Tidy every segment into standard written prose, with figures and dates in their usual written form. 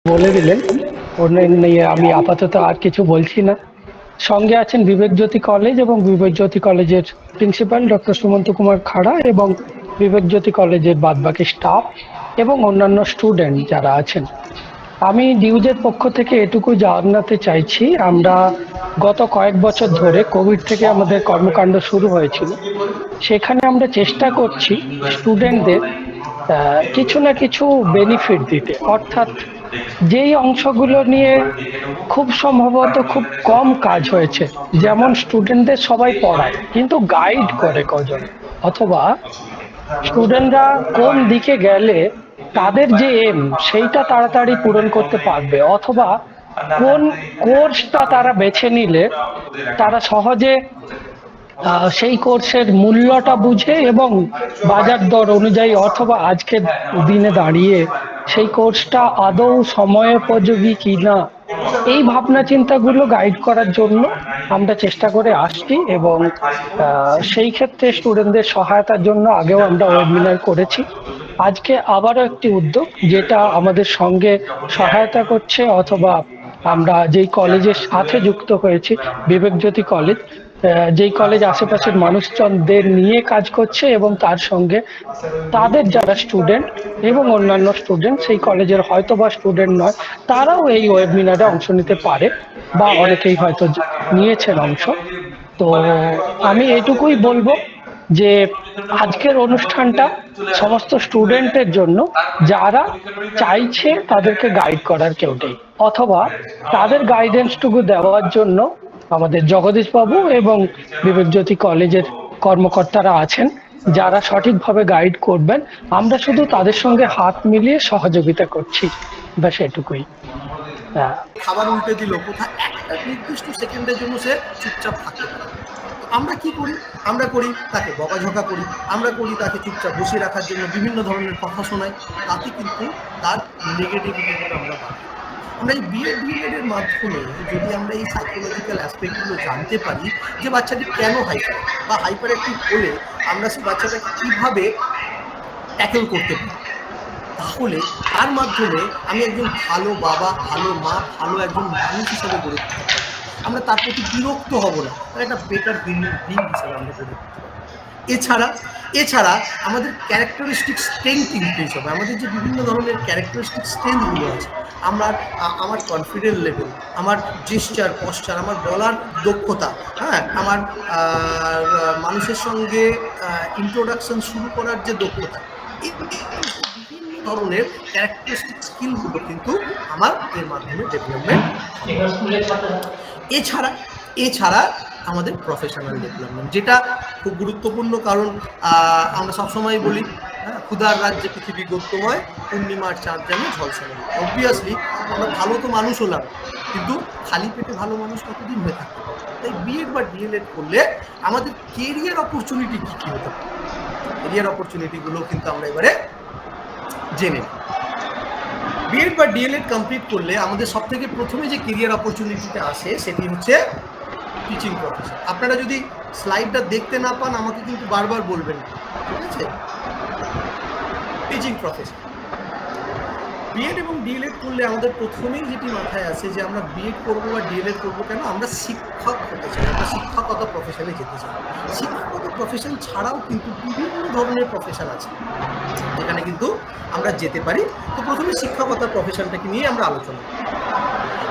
বলে দিলেন। ওর নিয়ে আমি আপাতত আর কিছু বলছি না। সঙ্গে আছেন বিবেক জ্যোতি কলেজ এবং বিবেক জ্যোতি কলেজের প্রিন্সিপাল ডক্টর সুমন্ত কুমার খাড়া এবং বিবেক জ্যোতি কলেজের বাদবাকি স্টাফ এবং অন্যান্য স্টুডেন্ট যারা আছেন। আমি ডিউজের পক্ষ থেকে এটুকু জানাতে চাইছি, আমরা গত কয়েক বছর ধরে কোভিড থেকে আমাদের কর্মকাণ্ড শুরু হয়েছিল। সেখানে আমরা চেষ্টা করছি স্টুডেন্টদের কিছু না কিছু বেনিফিট দিতে, অর্থাৎ যেই অংশগুলো নিয়ে খুব সম্ভবত খুব কম কাজ হয়েছে, যেমন স্টুডেন্টদের সবাই পড়ায় কিন্তু গাইড করে কজন, অথবা স্টুডেন্টরা কোন দিকে গেলে তাদের যে এম সেইটা তাড়াতাড়ি পূরণ করতে পারবে, অথবা কোন কোর্সটা তারা বেছে নিলে তারা সহজে সেই কোর্সের মূল্যটা বুঝে এবং বাজার দর অনুযায়ী অথবা আজকের দিনে দাঁড়িয়ে সেই কোর্সটা আদৌ সময়োপযোগী কিনা, এই ভাবনা চিন্তাগুলো গাইড করার জন্য আমরা চেষ্টা করে আসছি। এবং সেই ক্ষেত্রে স্টুডেন্টদের সহায়তার জন্য আগেও আমরা ওয়েবিনার করেছি। আজকে আবারও একটি উদ্যোগ যেটা আমাদের সঙ্গে সহায়তা করছে, অথবা আমরা যেই কলেজের সাথে যুক্ত হয়েছি বিবেক জ্যোতি কলেজ, যেই কলেজ আশেপাশের মানুষজনদের নিয়ে কাজ করছে এবং তার সঙ্গে তাদের যারা স্টুডেন্ট এবং অন্যান্য স্টুডেন্ট সেই কলেজের হয়তো বা স্টুডেন্ট নয়, তারাও এই ওয়েবিনারে অংশ নিতে পারে বা অনেকেই হয়তো নিয়েছেন অংশ। তো আমি এটুকুই বলবো যে আজকের অনুষ্ঠানটা সমস্ত স্টুডেন্টের জন্য যারা চাইছে তাদেরকে গাইড করার কেউ নেই, অথবা তাদের গাইডেন্সটুকু দেওয়ার জন্য আমাদের জগদীশ বাবু এবং বিবেক জ্যোতি কলেজের কর্মকর্তারা আছেন যারা সঠিকভাবে গাইড করবেন। আমরা শুধু তাদের সঙ্গে হাত মিলিয়ে সহযোগিতা করছি, ব্যাস এটুকুই। খাবার উল্টে দিল, কোথায় একটা নির্দিষ্ট সেকেন্ডের জন্য সে চুপচাপ থাকতে পারে। আমরা কি করি? আমরা করি তাকে বকাঝকা করি, আমরা করি তাকে চুপচাপ বসিয়ে রাখার জন্য বিভিন্ন ধরনের কথা শোনাই। তাতে কিন্তু তার নেগেটিভিটিগুলো আমরা পাই। আমরা এই বিএড এর মাধ্যমে যদি আমরা এই সাইকোলজিক্যাল অ্যাসপেক্টগুলো জানতে পারি যে বাচ্চাটি কেন হাইপার বা হাইপার অ্যাক্টিভ হলে আমরা সেই বাচ্চাটাকে কীভাবে ট্যাকেল করতে পারি, তাহলে তার মাধ্যমে আমি একজন ভালো বাবা, ভালো মা, ভালো একজন মানুষ হিসাবে গড়ে তুলতে পারি। আমরা তার প্রতি বিরক্ত হব না, তার একটা বেটার হিউম্যান বিং হিসাবে আমরা গড়ে তুলতে পারি। এছাড়া আমাদের ক্যারেক্টারিস্টিক স্ট্রেংথ ইনক্রিজ হবে। আমাদের যে বিভিন্ন ধরনের ক্যারেক্টারিস্টিক স্ট্রেংথগুলো আছে, আমার কনফিডেন্স লেভেল, আমার জেস্চার পশ্চার, আমার বলার দক্ষতা, হ্যাঁ, আমার মানুষের সঙ্গে ইন্ট্রোডাকশন শুরু করার যে দক্ষতা, এই বিভিন্ন ধরনের ক্যারেক্টারিস্টিক স্কিলগুলো কিন্তু আমার এর মাধ্যমে ডেভেলপমেন্ট। এছাড়া আমাদের প্রফেশনাল ডেভেলপমেন্ট, যেটা খুব গুরুত্বপূর্ণ, কারণ আমরা সবসময় বলি ক্ষুধার রাজ্যে পৃথিবী গত্যময়, পূর্ণিমার চাঁদ যেন ঝলসানো। অবভিয়াসলি আমরা ভালো তো মানুষ হলাম, কিন্তু খালি পেটে ভালো মানুষ কতদিন হয়ে থাকতে পারে? তাই বিএড বা ডিএলএড করলে আমাদের কেরিয়ার অপরচুনিটি কী কী হতে পারে, কেরিয়ার অপরচুনিটিগুলো কিন্তু আমরা এবারে জেনে। বিএড বা ডিএলএড কমপ্লিট করলে আমাদের সব থেকে প্রথমে যে কেরিয়ার অপরচুনিটিটা আসে সেটি হচ্ছে টিচিং প্রফেশন। আপনারা যদি স্লাইডটা দেখতে না পান আমাকে কিন্তু বারবার বলবেন, ঠিক আছে? টিচিং প্রফেশন, বিএড এবং ডিএলএড করলে আমাদের প্রথমেই যেটি মাথায় আসে যে আমরা বিএড করবো বা ডিএলএড করবো কেন, আমরা শিক্ষক হতে চাই, আমরা শিক্ষকতা প্রফেশনে যেতে চাই। শিক্ষকতা প্রফেশন ছাড়াও কিন্তু বিভিন্ন ধরনের প্রফেশন আছে যেখানে কিন্তু আমরা যেতে পারি। তো প্রথমে শিক্ষকতা প্রফেশনটাকে নিয়ে আমরা আলোচনা করি।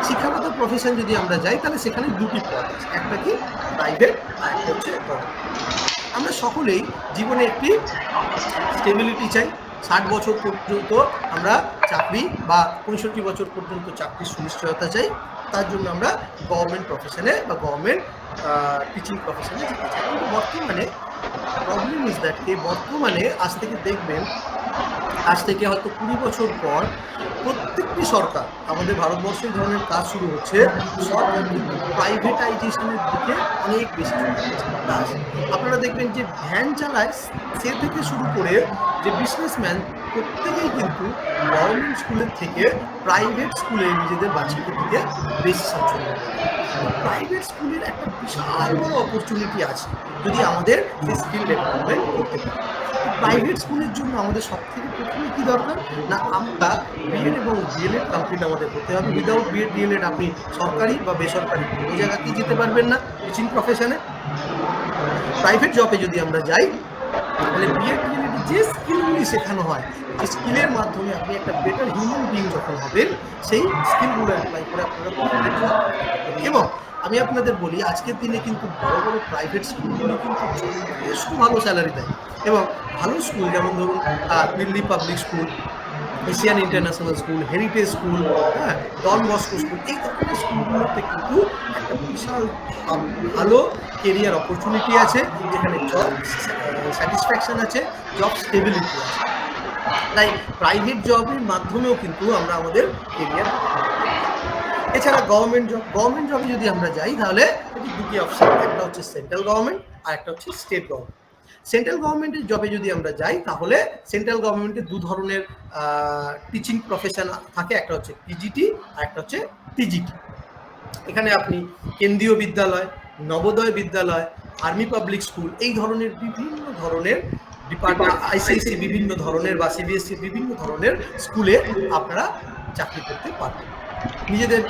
শিক্ষকতা প্রফেশন যদি আমরা যাই তাহলে সেখানে দুটি পথ আছে, একটা কি প্রাইভেট, আর একটা হচ্ছে গভর্নমেন্ট। আমরা সকলেই জীবনে একটি স্টেবিলিটি চাই। 60 বছর পর্যন্ত আমরা চাকরি বা 65 বছর পর্যন্ত চাকরির সুনিশ্চয়তা চাই। তার জন্য আমরা গভর্নমেন্ট প্রফেশনে বা গভর্নমেন্ট টিচিং প্রফেশনে যেতে চাই। কিন্তু বর্তমানে প্রবলেম ইজ দ্যাট বর্তমানে আজ থেকে হয়তো 20 বছর পর প্রত্যেকটি সরকার, আমাদের ভারতবর্ষে এই ধরনের কাজ শুরু হচ্ছে, সরকার কিন্তু প্রাইভেটাইজেশনের দিকে অনেক বেশি কাজ। আপনারা দেখবেন যে ভ্যান চালায় সে থেকে শুরু করে যে বিজনেসম্যান, প্রত্যেকেই কিন্তু গভর্নমেন্ট স্কুলের থেকে প্রাইভেট স্কুলে নিজেদের বাচ্চাকে দিকে বেশি স্বাচ্ছন্দ্য। প্রাইভেট স্কুলের একটা বিশাল বড় অপরচুনিটি আছে যদি আমাদের স্কিল ডেভেলপমেন্ট করতে পারি। প্রাইভেট স্কুলের জন্য আমাদের সব থেকে প্রথমে কি দরকার না, আমরা বিএড এবং ডিএলএড কমপ্লিট আমাদের করতে হবে। উইদাউট বিএড ডিএলএড আপনি সরকারি বা বেসরকারি কোনো জায়গাতেই যেতে পারবেন না টিচিং প্রফেশনে। প্রাইভেট জবে যদি আমরা যাই তাহলে বিএড ডিএলএড যে স্কিলগুলি শেখানো হয়, যে স্কিলের মাধ্যমে আপনি একটা বেটার হিউম্যান বিং যখন হবেন, সেই স্কিলগুলো অ্যাপ্লাই করে আপনারা প্রাইভেট জব করতে। এবং আমি আপনাদের বলি, আজকের দিনে কিন্তু বড় বড় প্রাইভেট স্কুলগুলো কিন্তু যথেষ্ট ভালো স্যালারি দেয়। এবং ভালো স্কুল যেমন ধরুন Delhi public school, Asian international school, heritage school, হ্যাঁ, ডন বস্কো স্কুল, এই ধরনের স্কুলগুলোতে কিন্তু একটা বিশাল ভালো কেরিয়ার অপরচুনিটি আছে, যেখানে জব স্যাটিসফ্যাকশন আছে, জব স্টেবিলিটি আছে। তাই প্রাইভেট জবের মাধ্যমেও কিন্তু আমরা আমাদের কেরিয়ার। এছাড়া গভর্নমেন্ট জবে যদি আমরা যাই তাহলে এটি দুটি অপশন, একটা হচ্ছে সেন্ট্রাল গভর্নমেন্ট আর একটা হচ্ছে স্টেট গভর্নমেন্ট। সেন্ট্রাল গভর্নমেন্টের জবে যদি আমরা যাই তাহলে সেন্ট্রাল গভর্নমেন্টের দু ধরনের টিচিং প্রফেশন থাকে, একটা হচ্ছে পিজিটি আর একটা হচ্ছে টিজিটি। এখানে আপনি কেন্দ্রীয় বিদ্যালয়, নবোদয় বিদ্যালয়, আর্মি পাবলিক স্কুল, এই ধরনের বিভিন্ন ধরনের ডিপার্টমেন্ট, আইসিএসসি বিভিন্ন ধরনের বা সিবিএসসি বিভিন্ন ধরনের স্কুলে আপনারা চাকরি করতে পারবেন। নিজেদের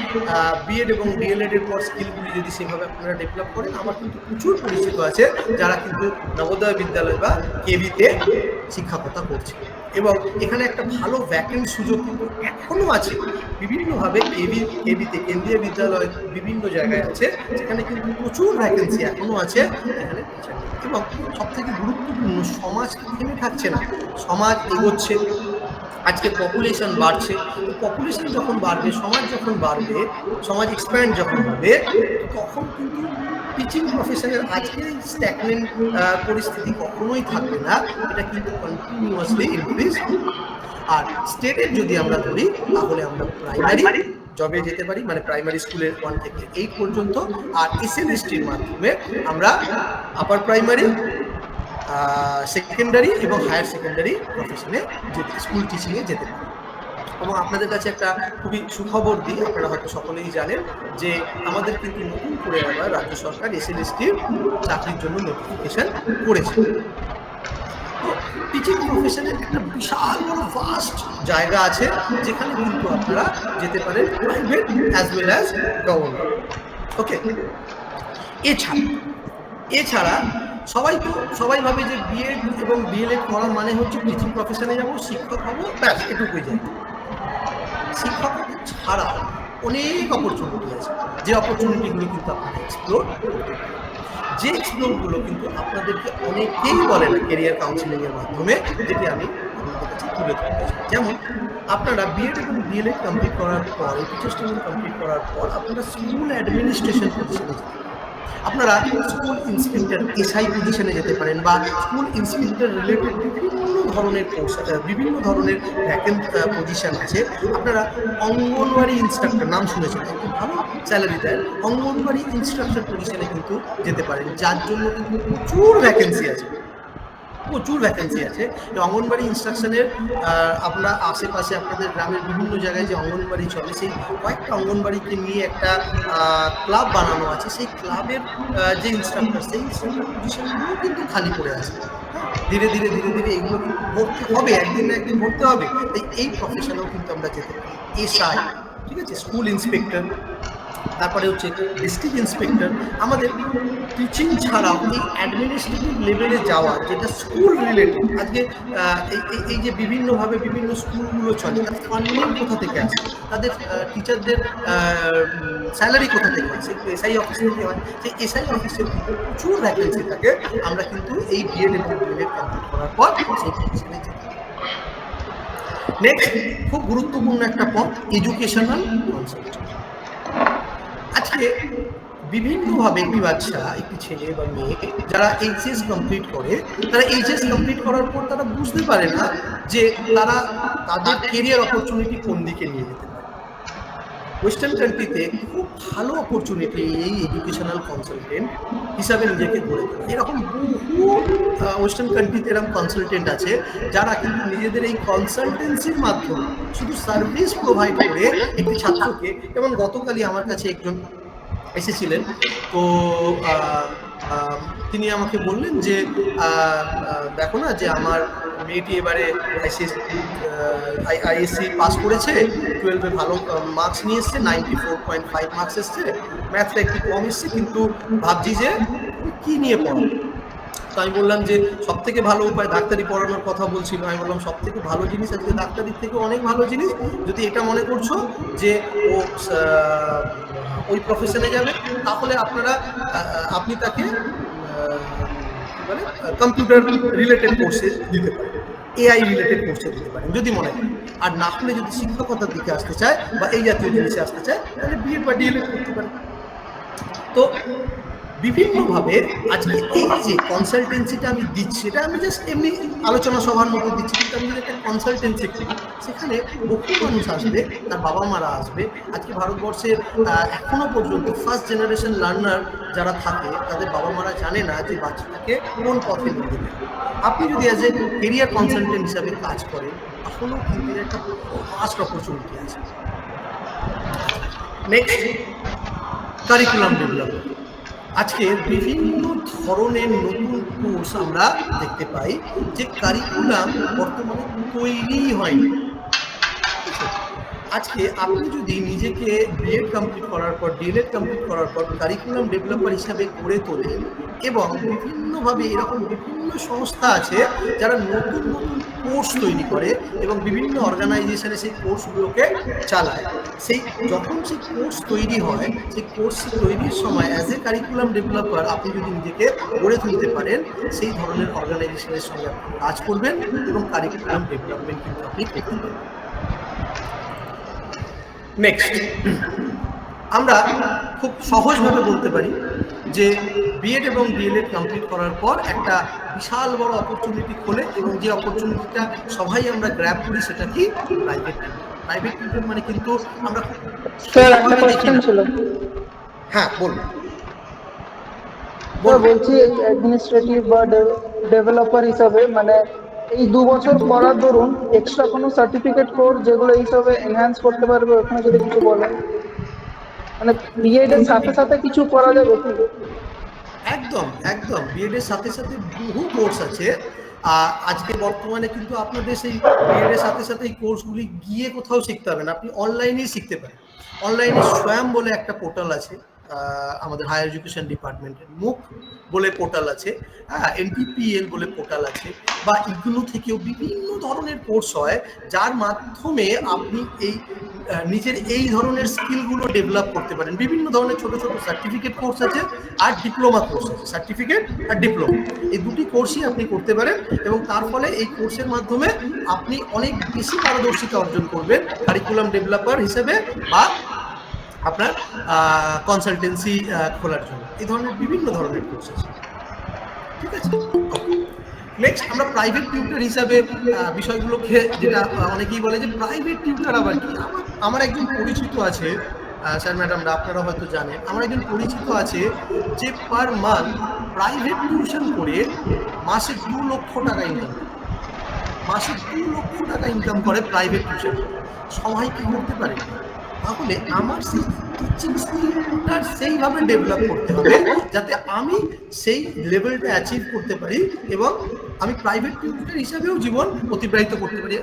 বিএড এবং ডিএলএড এর পর স্কিলগুলি যদি সেভাবে আপনারা ডেভেলপ করেন, আমার কিন্তু প্রচুর পরিচিত আছে যারা কিন্তু নবোদয় বিদ্যালয় বা কেভিতে শিক্ষকতা করছে। এবং এখানে একটা ভালো ভ্যাকেন্ট সুযোগ কিন্তু এখনো আছে বিভিন্নভাবে। কেভিতে কেন্দ্রীয় বিদ্যালয় বিভিন্ন জায়গায় আছে, সেখানে কিন্তু প্রচুর ভ্যাকেন্সি এখনো আছে এখানে। এবং সব থেকে গুরুত্বপূর্ণ, সমাজ থেমে থাকছে না, সমাজ এগোচ্ছে। আজকে পপুলেশন বাড়ছে, পপুলেশন যখন বাড়বে, সমাজ যখন বাড়বে, সমাজ এক্সপ্যান্ড যখন হবে, তখন কিন্তু টিচিং প্রফেশনের আজকের এই স্ট্যাগনেন্ট পরিস্থিতি কখনোই থাকবে না, এটা কিন্তু কন্টিনিউয়াসলি ইনক্রিজ। আর স্টেটের যদি আমরা ধরি তাহলে আমরা প্রাইমারি জবে যেতে পারি, মানে প্রাইমারি স্কুলের 1 থেকে 8 পর্যন্ত। আর এসএলএসটির মাধ্যমে আমরা আপার প্রাইমারি, সেকেন্ডারি এবং হায়ার সেকেন্ডারি প্রফেশনে স্কুল টিচিংয়ে যেতে পারি। এবং আপনাদের কাছে একটা খুবই সুখবর দিই, আপনারা হয়তো সকলেই জানেন যে আমাদের কিন্তু নতুন করে আবার রাজ্য সরকার এসএলএসটির চাকরির জন্য নোটিফিকেশন করেছে। তো টিচিং প্রফেশনের একটা বিশাল বড় ফাস্ট জায়গা আছে, যেখানে কিন্তু আপনারা যেতে পারেন private as well as government. Okay, এছাড়া সবাই ভাবে যে বিএড এবং ডিএলএড করা মানে হচ্ছে টিচিং প্রফেশনে যাবো, শিক্ষক হবো, ব্যাস এটুকুই যাই। শিক্ষক ছাড়া অনেক অপরচুনিটি আছে, যে অপরচুনিটিগুলো কিন্তু আপনারা এক্সপ্লোর করতে পারেন, যে এক্সপ্লোরগুলো কিন্তু আপনাদেরকে অনেকেই বলে না কেরিয়ার কাউন্সিলিংয়ের মাধ্যমে, যেটি আমি আপনাদের কাছে তুলে ধরতে চাই। যেমন আপনারা বিএড এবং ডিএলএড কমপ্লিট করার পর, টিচার্স ট্রেনিং কমপ্লিট করার পর আপনারা স্কুল অ্যাডমিনিস্ট্রেশন পজিশনে যেতে পারেন, আপনারা স্কুল ইন্সপেক্টর এসআই পজিশনে যেতে পারেন, বা স্কুল ইন্সপেক্টর রিলেটেড বিভিন্ন ধরনের কোর্স, বিভিন্ন ধরনের ভ্যাকেন্ট পজিশন আছে। আপনারা অঙ্গনওয়াড়ি ইনস্ট্রাক্টর, নাম শুনেছেন, একটু ভালো স্যালারি দেয়, অঙ্গনওয়াড়ি ইনস্ট্রাক্টর পজিশনে কিন্তু যেতে পারেন, যার জন্য কিন্তু প্রচুর ভ্যাকেন্সি আছে। অঙ্গনবাড়ি ইনস্ট্রাকশনের আপনারা আশেপাশে আপনাদের গ্রামের বিভিন্ন জায়গায় যে অঙ্গনবাড়ি চলে, সেই কয়েকটা অঙ্গনবাড়িকে নিয়ে একটা ক্লাব বানানো আছে, সেই ক্লাবের যে ইনস্ট্রাক্টর, সেই ইনস্ট্রাক্টর পজিশনগুলো কিন্তু খালি পড়ে আছে। ধীরে ধীরে এগুলো কিন্তু ভর্তি হবে, একদিন না একদিন ভর্তি হবে। এই প্রফেশনেও কিন্তু আমরা যেতে পারি। এসআই, ঠিক আছে, স্কুল ইন্সপেক্টর, তারপরে হচ্ছে ডিস্ট্রিক্ট ইন্সপেক্টর। আমাদের টিচিং ছাড়াও এই অ্যাডমিনিস্ট্রেটিভ লেভেলে যাওয়া, যেটা স্কুল রিলেটেড, আজকে এই যে বিভিন্নভাবে বিভিন্ন স্কুলগুলো চলে, তার ফান্ডিং কোথা থেকে আসে, তাদের টিচারদের স্যালারি কোথা থেকে আসে, এসআই অফিস থেকে হয়। সেই এসআই অফিসের কিন্তু প্রচুর ভ্যাকেন্সি থাকে, আমরা কিন্তু এই বিএড এবং ডিএলএড কমপ্লিট করার পর সেই পজিশনে যেতে পারি। নেক্সট, খুব গুরুত্বপূর্ণ একটা পথ, এডুকেশনাল কনসালটেন্ট। আজকে বিভিন্নভাবে একটি বাচ্চা, একটি ছেলে বা মেয়ে যারা এইচএস কমপ্লিট করে, তারা এইচএস কমপ্লিট করার পর তারা বুঝতে পারে না যে তারা তাদের কেরিয়ার অপরচুনিটি কোন দিকে নিয়ে যেতে পারে। ওয়েস্টার্ন কান্ট্রিতে খুব ভালো অপরচুনিটি এই এডুকেশনাল কনসালটেন্ট হিসাবে নিজেকে গড়ে তোলা। এরকম বহু ওয়েস্টার্ন কান্ট্রিতে এরকম কনসালটেন্ট আছে যারা কিন্তু নিজেদের এই কনসালটেন্সির মাধ্যমে শুধু সার্ভিস প্রোভাইড করে একটি ছাত্রকে, যেমন গতকালই আমার কাছে একজন এসেছিলেন, তো তিনি আমাকে বললেন যে দেখো না যে আমার মেয়েটি এবারে আইএসসি পাস করেছে, 12-এ ভালো মার্কস নিয়ে এসছে, 94.5 মার্কস এসছে, ম্যাথটা একটু কম এসছে, কিন্তু ভাবছি যে কি নিয়ে পড়ো। তো আমি বললাম যে সব থেকে ভালো উপায় ডাক্তারি পড়ানোর কথা বলছিল। আমি বললাম সব থেকে ভালো জিনিস আজকে ডাক্তারির থেকে অনেক ভালো জিনিস, যদি এটা মনে করছো যে ও ওই প্রফেশনে যাবে, তাহলে আপনি তাকে কম্পিউটার রিলেটেড কোর্সে দিতে পারেন, এআই রিলেটেড কোর্সে দিতে পারেন যদি মনে করেন। আর না হলে যদি শিক্ষকতার দিকে আসতে চায় বা এই জাতীয় জিনিসে আসতে চায়, তাহলে বিএড বা ডিএলএড করতে পারেন। তো বিভিন্নভাবে আজকে এই যে কনসালটেন্সিটা আমি দিচ্ছি, এটা আমি জাস্ট এমনি আলোচনা সভার মধ্যে দিচ্ছি, কিন্তু আমি যদি একটা কনসালটেন্সি করি, সেখানে বহু মানুষ আসবে, তার বাবা মারা আসবে। আজকে ভারতবর্ষে এখনো পর্যন্ত ফার্স্ট জেনারেশন লার্নার যারা থাকে, তাদের বাবা মারা জানে না যে বাচ্চাটাকে কোন পথে নিয়ে দেবে। আপনি যদি অ্যাজ এ কেরিয়ার কনসালটেন্ট হিসাবে কাজ করেন, এখনো কিন্তু একটা ফার্স্ট অপরচুনিটি আছে। Next, curriculum development. আজকে বিভিন্ন ধরনের নতুন কোর্স আমরা দেখতে পাই, যে কারিকুলাম বর্তমানে তৈরি হয়নি। আজকে আপনি যদি নিজেকে বিএড কমপ্লিট করার পর, ডিএলএড কমপ্লিট করার পর কারিকুলাম ডেভেলপার হিসাবে গড়ে তোলেন, এবং বিভিন্নভাবে এরকম বিভিন্ন সংস্থা আছে যারা নতুন নতুন কোর্স তৈরি করে এবং বিভিন্ন অর্গানাইজেশনে সেই কোর্সগুলোকে চালায়। যখন সেই কোর্স তৈরি হয়, সেই কোর্স তৈরির সময় অ্যাজ এ কারিকুলাম ডেভেলপার আপনি যদি নিজেকে গড়ে তুলতে পারেন, সেই ধরনের অর্গানাইজেশনের সঙ্গে আপনি কাজ করবেন এবং কারিকুলাম ডেভেলপমেন্ট কিন্তু আপনি করতে পারবেন। নেক্সট, আমরা খুব সহজভাবে বলতে পারি যে বিএড এবং ডিএলএড কমপ্লিট করার পর একটা বিশাল বড় অপরচুনিটি খোলে, এবং যে অপরচুনিটিটা সবাই আমরা গ্র্যাব করি, সেটা কি প্রাইভেট টিউটর। প্রাইভেট টিউটর মানে কিন্তু আমরা স্যার একটা কোশ্চেন ছিল। হ্যাঁ বলুন। বলছি অ্যাডমিনিস্ট্রেটিভ বা ডেভেলপার হিসাবে, মানে এই 2 বছর করার দরুন এক্সট্রা কোনো সার্টিফিকেট কোর্স যেগুলো এইসবে এনহ্যান্স করতে পারবে, ওখানে যদি কিছু বলেন, মানে বিএড এর সাথে সাথে কিছু করা যাবে কি? একদম একদম, বিএড এর সাথে সাথে বহু কোর্স আছে। আজকে বর্তমানে কিন্তু আপনাদের সেই বিএড এর সাথে সাথে এই কোর্সগুলি গিয়ে কোথাও শিখতে হবে না, আপনি অনলাইনেই শিখতে পারেন। অনলাইনে স্বয়ং বলে একটা পোর্টাল আছে, আমাদের হায়ার এডুকেশন ডিপার্টমেন্টের মুখ বলে পোর্টাল আছে, হ্যাঁ, এনটিপিএল বলে পোর্টাল আছে, বা ইগনু থেকেও বিভিন্ন ধরনের কোর্স হয়, যার মাধ্যমে আপনি নিজের এই ধরনের স্কিলগুলো ডেভেলপ করতে পারেন। বিভিন্ন ধরনের ছোট ছোট সার্টিফিকেট কোর্স আছে আর ডিপ্লোমা কোর্স আছে। সার্টিফিকেট আর ডিপ্লোমা, এই দুটি কোর্সই আপনি করতে পারেন, এবং তার ফলে এই কোর্সের মাধ্যমে আপনি অনেক বেশি পারদর্শিতা অর্জন করবেন কারিকুলাম ডেভেলপার হিসেবে বা আপনার কনসালটেন্সি খোলার জন্য। এই ধরনের বিভিন্ন ধরনের কোর্স আছে, ঠিক আছে। নেক্সট, আমরা প্রাইভেট টিউটর হিসাবে বিষয়গুলোকে, যেটা অনেকেই বলে যে প্রাইভেট টিউটর আবার কি। আমার একজন পরিচিত আছে, স্যার ম্যাডামরা আপনারা হয়তো জানেন, আমার একজন পরিচিত আছে যে পার মান্থ প্রাইভেট টিউশন করে মাসে 2 লক্ষ টাকা ইনকাম করে। মাসে 2 লক্ষ টাকা ইনকাম করে প্রাইভেট টিউশন। সবাই কি করতে পারে? তাহলে আমার সেই টিচিং স্কিলটা সেইভাবে ডেভেলপ করতে হবে যাতে আমি সেই লেভেলটা অ্যাচিভ করতে পারি, এবং আমি প্রাইভেট টিউটর হিসাবেও জীবন অতিবাহিত করতে পারি।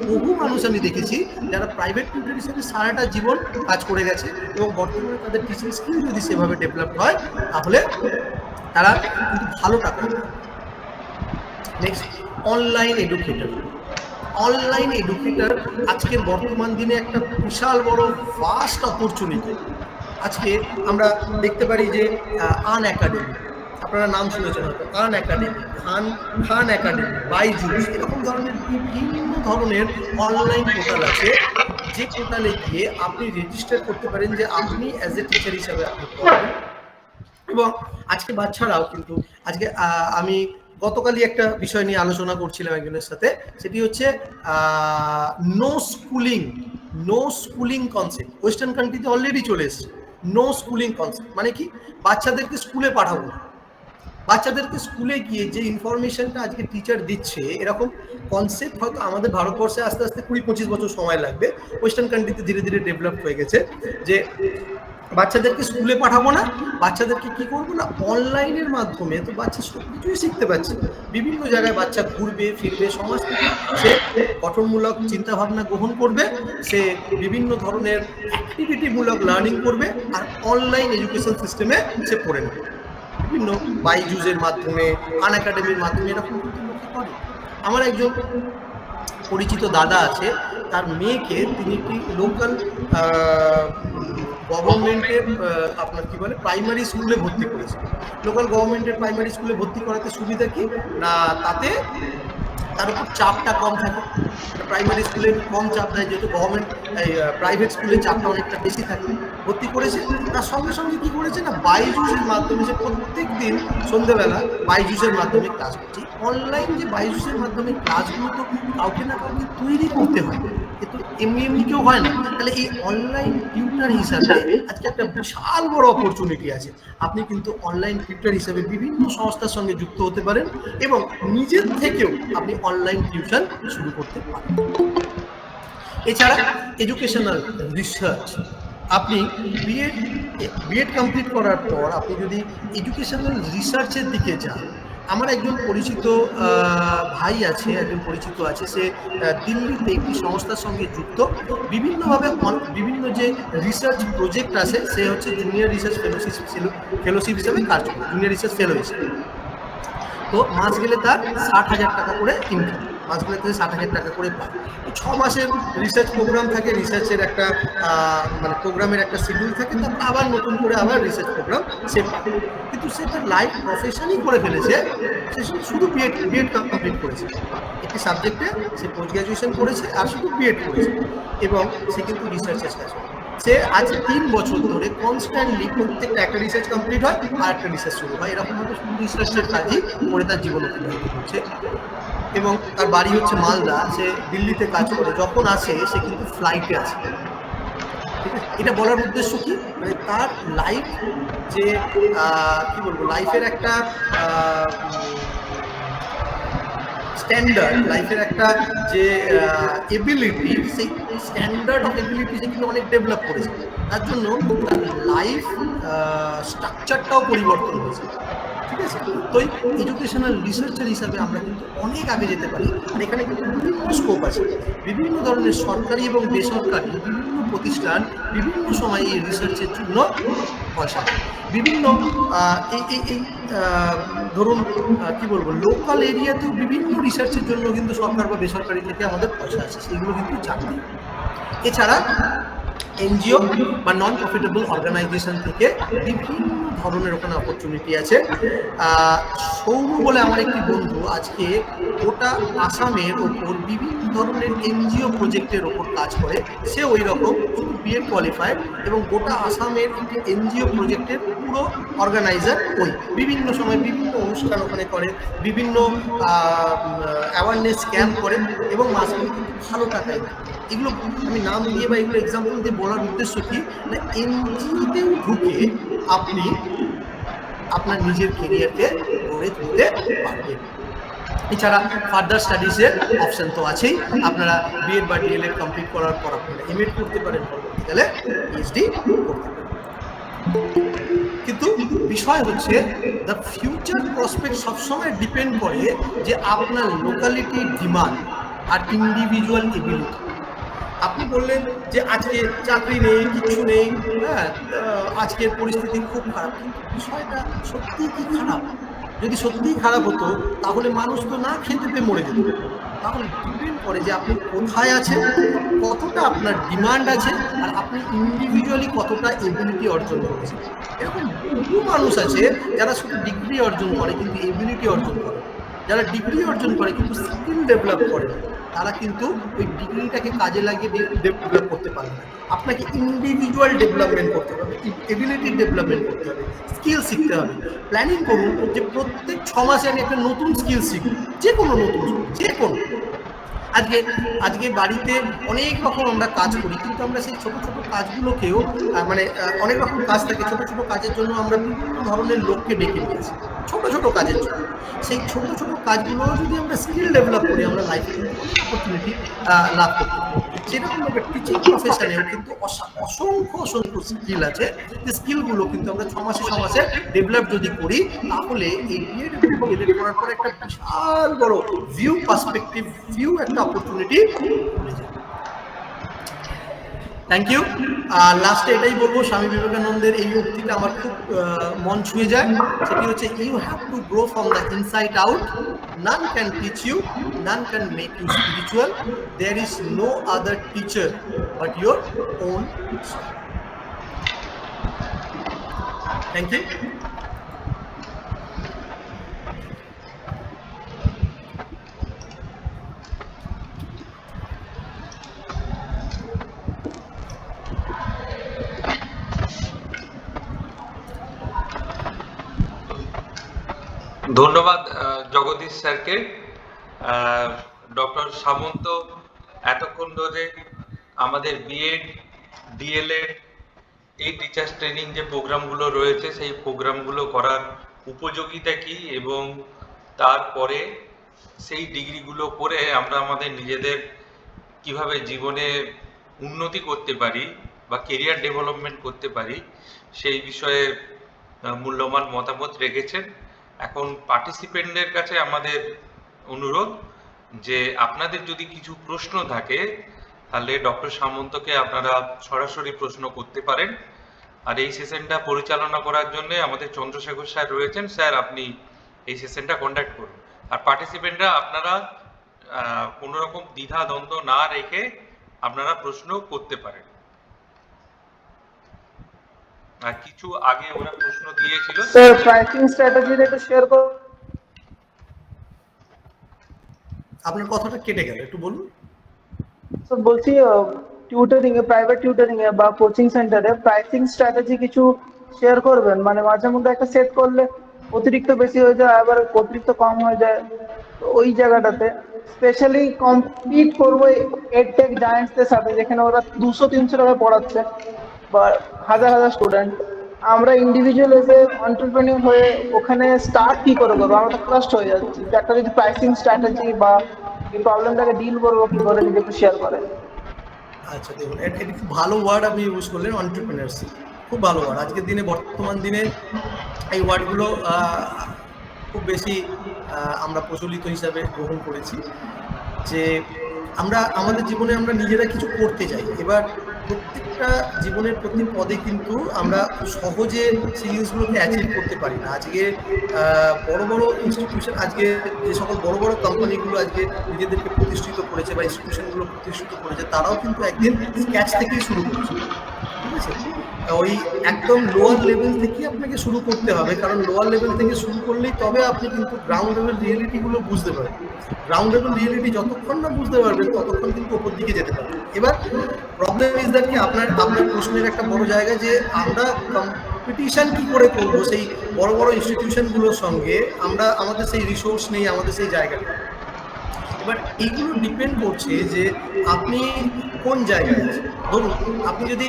বহু মানুষ আমি দেখেছি যারা প্রাইভেট টিউটর হিসেবে সারাটা জীবন কাজ করে গেছে, এবং বর্তমানে তাদের টিচিং স্কিল যদি সেভাবে ডেভেলপ হয়, তাহলে তারা কিন্তু ভালো টাকা পায়। Next, online educator. Online educator আজকের বর্তমান দিনে একটা বিশাল বড় ফাস্ট অপরচুনিটি। আজকে আমরা দেখতে পারি যে আন একাডেমি, আপনারা নাম শুনেছেন হয়তো, আন একাডেমি, খান একাডেমি, বাইজুস, এরকম ধরনের বিভিন্ন ধরনের অনলাইন পোর্টাল আছে, যে পোর্টালে গিয়ে আপনি রেজিস্টার করতে পারেন যে আপনি অ্যাজ এ টিচার হিসাবে আপনি পড়াবেন। এবং আজকে বাচ্চারাও কিন্তু, আজকে আমি গতকালই একটা বিষয় নিয়ে আলোচনা করছিলাম একজনের সাথে, সেটি হচ্ছে নো স্কুলিং কনসেপ্ট ওয়েস্টার্ন কান্ট্রিতে অলরেডি চলে এসেছে। নো স্কুলিং কনসেপ্ট মানে কি? বাচ্চাদেরকে স্কুলে পাঠাবো না, বাচ্চাদেরকে স্কুলে গিয়ে যে ইনফরমেশনটা আজকে টিচার দিচ্ছে, এরকম কনসেপ্ট হয়তো আমাদের ভারতবর্ষে আস্তে আস্তে 20-25 বছর সময় লাগবে। ওয়েস্টার্ন কান্ট্রিতে ধীরে ধীরে ডেভেলপ হয়ে গেছে যে বাচ্চাদেরকে স্কুলে পাঠাবো না, বাচ্চাদেরকে কি করবো না, অনলাইনের মাধ্যমে তো বাচ্চা সব কিছুই শিখতে পারছে। বিভিন্ন জায়গায় বাচ্চা ঘুরবে ফিরবে, সমাজ থেকে সে গঠনমূলক চিন্তা ভাবনা গ্রহণ করবে, সে বিভিন্ন ধরনের অ্যাক্টিভিটিমূলক লার্নিং করবে, আর অনলাইন এডুকেশন সিস্টেমে সে পড়ে নেবে। বিভিন্ন বাইজুসের মাধ্যমে, আনএকাডেমির মাধ্যমে এরকম কিন্তু লোকে করে। আমার একজন পরিচিত দাদা আছে, তার মেয়েকে তিনি একটি লোকাল গভর্নমেন্টের আপনার কি বলে প্রাইমারি স্কুলে ভর্তি করেছে। লোকাল গভর্নমেন্টের প্রাইমারি স্কুলে ভর্তি করাতে সুবিধা কি না, তাতে তার উপর চাপটা কম থাকে। প্রাইমারি স্কুলে কম চাপ দেয়, যেহেতু গভর্নমেন্ট প্রাইভেট স্কুলে চাপটা অনেকটা বেশি থাকে। ভর্তি করেছে, তার সঙ্গে সঙ্গে কি করেছে না, বাইজুসের মাধ্যমে সে প্রত্যেক দিন সন্ধ্যেবেলা বাইজুসের মাধ্যমে ক্লাস করছে। অনলাইন যে বাইজুসের মাধ্যমে ক্লাসগুলো তো কাউকে না কাউকে তৈরি করতে হয়, কিন্তু এমনি এমনি কেউ হয় না। তাহলে এই অনলাইন টিউটার হিসাবে আজকে একটা বিশাল বড় অপরচুনিটি আছে। আপনি কিন্তু অনলাইন টিউটার হিসাবে বিভিন্ন সংস্থার সঙ্গে যুক্ত হতে পারেন এবং নিজের থেকেও আপনি অনলাইন টিউশন শুরু করতে পারেন। এছাড়া এডুকেশনাল রিসার্চ, আপনি বিএড কমপ্লিট করার পর আপনি যদি এডুকেশনাল রিসার্চের দিকে যান, আমার একজন পরিচিত ভাই আছে, একজন পরিচিত আছে, সে দিল্লিতে একটি সংস্থার সঙ্গে যুক্ত, বিভিন্নভাবে বিভিন্ন যে রিসার্চ প্রজেক্ট আছে, সে হচ্ছে জুনিয়র রিসার্চ ফেলোশিপ হিসেবে কাজ করে, জুনিয়র রিসার্চ ফেলো হিসেবে। তো মাস গেলে তার 60,000 টাকা করে ইনকাম, মাস গেলে তাদের 60,000 টাকা করে পায়। 6 মাসের রিসার্চ প্রোগ্রাম থাকে, রিসার্চের একটা মানে প্রোগ্রামের একটা শিডিউল থাকে, তারপর আবার নতুন করে আবার রিসার্চ প্রোগ্রাম সে পায়। কিন্তু সে তার লাইফ প্রফেশনই করে ফেলেছে, সে শুধু বিএড কমপ্লিট করেছে, একটি সাবজেক্টে সে পোস্ট গ্র্যাজুয়েশন করেছে আর শুধু বিএড করেছে, এবং সে কিন্তু রিসার্চের কাজ করে। সে আজ 3 বছর ধরে কনস্ট্যান্টলি প্রত্যেকটা একটা রিসার্চ কমপ্লিট হয় আর একটা রিসার্চ শুরু হয়, এরকমভাবে শুধু রিসার্চের কাজই করে তার জীবন অতিবাহিত করছে। এবং তার বাড়ি হচ্ছে মালদা, সে দিল্লিতে কাজ করে, যখন আসে সে কিন্তু ফ্লাইটে আসে। ঠিক আছে, এটা বলার উদ্দেশ্য কি, মানে তার লাইফ যে কি বলবো, লাইফের একটা স্ট্যান্ডার্ড, লাইফের একটা যে এবিলিটি, সেই স্ট্যান্ডার্ড অফ এবিলিটি সে কিন্তু অনেক ডেভেলপ করেছে। তার জন্য তার লাইফ স্ট্রাকচারটাও পরিবর্তন হয়েছে। ঠিক আছে, তো এই এডুকেশনাল রিসার্চার হিসাবে আমরা কিন্তু অনেক আগে যেতে পারি। আর এখানে কিন্তু বিভিন্ন স্কোপ আছে, বিভিন্ন ধরনের সরকারি এবং বেসরকারি বিভিন্ন প্রতিষ্ঠান বিভিন্ন সময় এই রিসার্চের জন্য পয়সা দেয়। বিভিন্ন এই ধরুন কি বলবো, লোকাল এরিয়াতেও বিভিন্ন রিসার্চের জন্য কিন্তু সরকার বা বেসরকারি থেকে আমাদের পয়সা আছে, সেগুলো কিন্তু জানতে। এছাড়া এনজিও বা নন প্রফিটেবল অর্গানাইজেশন থেকে বিভিন্ন ধরনের ওখানে অপরচুনিটি আছে। সৌম বলে আমার একটি বন্ধু আজকে গোটা আসামের ওপর বিভিন্ন ধরনের এনজিও প্রজেক্টের ওপর কাজ করে। সে ওই রকম শুধু বিএড কোয়ালিফাইড এবং গোটা আসামের একটি এনজিও প্রজেক্টের পুরো অর্গানাইজার। ওই বিভিন্ন সময় বিভিন্ন অনুষ্ঠান ওখানে করে, বিভিন্ন অ্যাওয়ারনেস ক্যাম্প করে এবং মাঝে কিন্তু ভালো টাকায় দেয়। এগুলো আমি নাম দিয়ে বা এগুলো এক্সাম্পল দিয়ে বলার উদ্দেশ্য কি, না এনজিওতেও ঢুকে আপনি আপনার নিজের কেরিয়ারকে গড়ে তুলতে পারবেন। এছাড়া ফার্দার স্টাডিজের অপশন তো আছেই, আপনারা বিএড বা ডিএলএড কমপ্লিট করার পর আপনারা এমএড করতে পারেন, পরবর্তীকালে পিএইচডি করতে পারেন। কিন্তু বিষয় হচ্ছে দ্য ফিউচার প্রসপেক্ট সবসময় ডিপেন্ড করে যে আপনার লোকালিটি ডিমান্ড আর ইন্ডিভিজুয়াল এবিলিটি। আপনি বললেন যে আজকে চাকরি নেই, কিছু নেই, হ্যাঁ, আজকের পরিস্থিতি খুব খারাপ, কিন্তু বিষয়টা সত্যিই কি খারাপ? যদি সত্যিই খারাপ হতো তাহলে মানুষ তো না খেতে পেয়ে মরে যেত। তাহলে ডিপেন্ড করে যে আপনি কোথায় আছেন, কতটা আপনার ডিমান্ড আছে, আর আপনি ইন্ডিভিজুয়ালি কতটা এবিলিটি অর্জন করেছেন। এরকম বহু মানুষ আছে যারা শুধু ডিগ্রি অর্জন করে কিন্তু এবিলিটি অর্জন করে, যারা ডিগ্রি অর্জন করে কিন্তু স্কিল ডেভেলপ করে, তারা কিন্তু ওই ডিগ্রিটাকে কাজে লাগিয়ে ডেভেলপ করতে পারে না। আপনাকে ইন্ডিভিজুয়াল ডেভেলপমেন্ট করতে হবে, এবিলিটি ডেভেলপমেন্ট করতে হবে, স্কিল শিখতে হবে। প্ল্যানিং করুন যে প্রত্যেক 6 মাসে আমি একটা নতুন স্কিল শিখব, যে কোনো নতুন, যে কোনো। আজকে বাড়িতে অনেক রকম আমরা কাজ করি, কিন্তু আমরা সেই ছোট ছোট কাজগুলোকেও মানে অনেক রকম কাজ থাকে, ছোট ছোট কাজের জন্য আমরা বিভিন্ন ধরনের লোককে ডেকে নিয়েছি। ছোট ছোট কাজের জন্য। সেই ছোট ছোট কাজগুলো যদি আমরা স্কিল ডেভেলপ করি, আমরা লাইফে কিন্তু অনেক অপরচুনিটি লাভ করতে পারি। সেরকমভাবে টিচিং প্রফেশনেও কিন্তু অসংখ্য অসংখ্য স্কিল আছে, যে স্কিলগুলো কিন্তু আমরা 6 মাসে ডেভেলপ যদি করি, তাহলে এই বিএড এবং ডিএলএড করার পরে একটা বিশাল বড় ভিউ একটা অপরচুনিটি খুলে যায়। Thank you. লাস্টে এটাই বলবো, স্বামী বিবেকানন্দের এই উক্তিটা আমার খুব মন ছুঁয়ে যায়। সেটি হচ্ছে, you have to grow from the inside out, none can teach you, none can make you spiritual, there is no other teacher but your own. Thank you. ধন্যবাদ জগদীশ স্যারকে। ডক্টর সামন্ত এতক্ষণ ধরে আমাদের বিএড, ডিএলএড, এই টিচার্স ট্রেনিং যে প্রোগ্রামগুলো রয়েছে সেই প্রোগ্রামগুলো করার উপযোগিতা কি, এবং তারপরে সেই ডিগ্রিগুলো করে আমরা আমাদের নিজেদের কিভাবে জীবনে উন্নতি করতে পারি বা কেরিয়ার ডেভেলপমেন্ট করতে পারি, সেই বিষয়ে মূল্যবান মতামত রেখেছেন। এখন পার্টিসিপেন্টদের কাছে আমাদের অনুরোধ যে আপনাদের যদি কিছু প্রশ্ন থাকে তাহলে ডক্টর সামন্তকে আপনারা সরাসরি প্রশ্ন করতে পারেন। আর এই সেশনটা পরিচালনা করার জন্য আমাদের চন্দ্রশেখর স্যার রয়েছেন। স্যার, আপনি এই সেশনটা কন্ডাক্ট করুন। আর পার্টিসিপেন্টরা আপনারা কোনো রকম দ্বিধা দ্বন্দ্ব না রেখে আপনারা প্রশ্ন করতে পারেন। আর কিছু আগে ওরা প্রশ্ন দিয়েছিল, স্যার প্রাইসিং স্ট্র্যাটেজিটা একটু শেয়ার করুন। আপনার কথাটা কেটে গেল, একটু বলুন। স্যার বলছি, টিউটরিং এ, প্রাইভেট টিউটরিং এ বা কোচিং সেন্টারে প্রাইসিং স্ট্র্যাটেজি কিছু শেয়ার করবেন? মানে মাঝে মধ্যে একটা সেট করলে অতিরিক্ত বেশি হয়ে যায়, আবার অতিরিক্ত কম হয়ে যায়। তো ওই জায়গাটাতে স্পেশালি কম্পিট করবো এডটেক জায়ান্টসদের সাথে, যেখানে ওরা 200-300 টাকা পড়াচ্ছে বা হাজার হাজার স্টুডেন্ট। আমরা ইন্ডিভিজুয়াল এসে এন্টারপ্রেনিউর হয়ে ওখানে স্টার্ট কি করে করবো? আমরা তো ট্রাস্ট হয়ে যাচ্ছি। তো একটা যদি প্রাইসিং স্ট্র্যাটেজি বা এই প্রবলেমটাকে ডিল করবো কি করে, যদি একটু শেয়ার করেন। আচ্ছা, দেখুন, এটা খুব ভালো ওয়ার্ড আপনি ইউজ করলেন, এন্টারপ্রেনারশিপ। খুব ভালো ওয়ার্ড। আজকের দিনে, বর্তমান দিনে এই ওয়ার্ডগুলো খুব বেশি আমরা প্রচলিত হিসাবে গ্রহণ করেছি। যে আমরা আমাদের জীবনে আমরা নিজেরা কিছু করতে চাই। এবার প্রত্যেকটা জীবনের প্রতি পদে কিন্তু আমরা সহজে সেই জিনিসগুলোকে অ্যাচিভ করতে পারি না। আজকে বড় বড় ইনস্টিটিউশন, আজকে যে সকল বড় বড় কোম্পানিগুলো আজকে নিজেদেরকে প্রতিষ্ঠিত করেছে বা ইনস্টিটিউশনগুলো প্রতিষ্ঠিত করেছে, তারাও কিন্তু একদিন স্ক্র্যাচ থেকেই শুরু করেছে। ঠিক আছে? ওই একদম লোয়ার লেভেল থেকেই আপনাকে শুরু করতে হবে, কারণ লোয়ার লেভেল থেকে শুরু করলেই তবে আপনি কিন্তু গ্রাউন্ড লেভেল রিয়েলিটিগুলো বুঝতে পারবেন। গ্রাউন্ড লেভেল রিয়েলিটি যতক্ষণ না বুঝতে পারবেন, ততক্ষণ কিন্তু ওপর দিকে যেতে পারবেন। এবার প্রবলেম ইজ দ্যাট কি, আপনার প্রশ্নের একটা বড় জায়গা যে আমরা কম্পিটিশন কি করে করবো সেই বড় বড় ইনস্টিটিউশনগুলোর সঙ্গে। আমাদের সেই রিসোর্স নেই, আমাদের সেই জায়গাটা। এবার এইগুলো ডিপেন্ড করছে যে আপনি কোন জায়গায় আছেন। ধরুন, আপনি যদি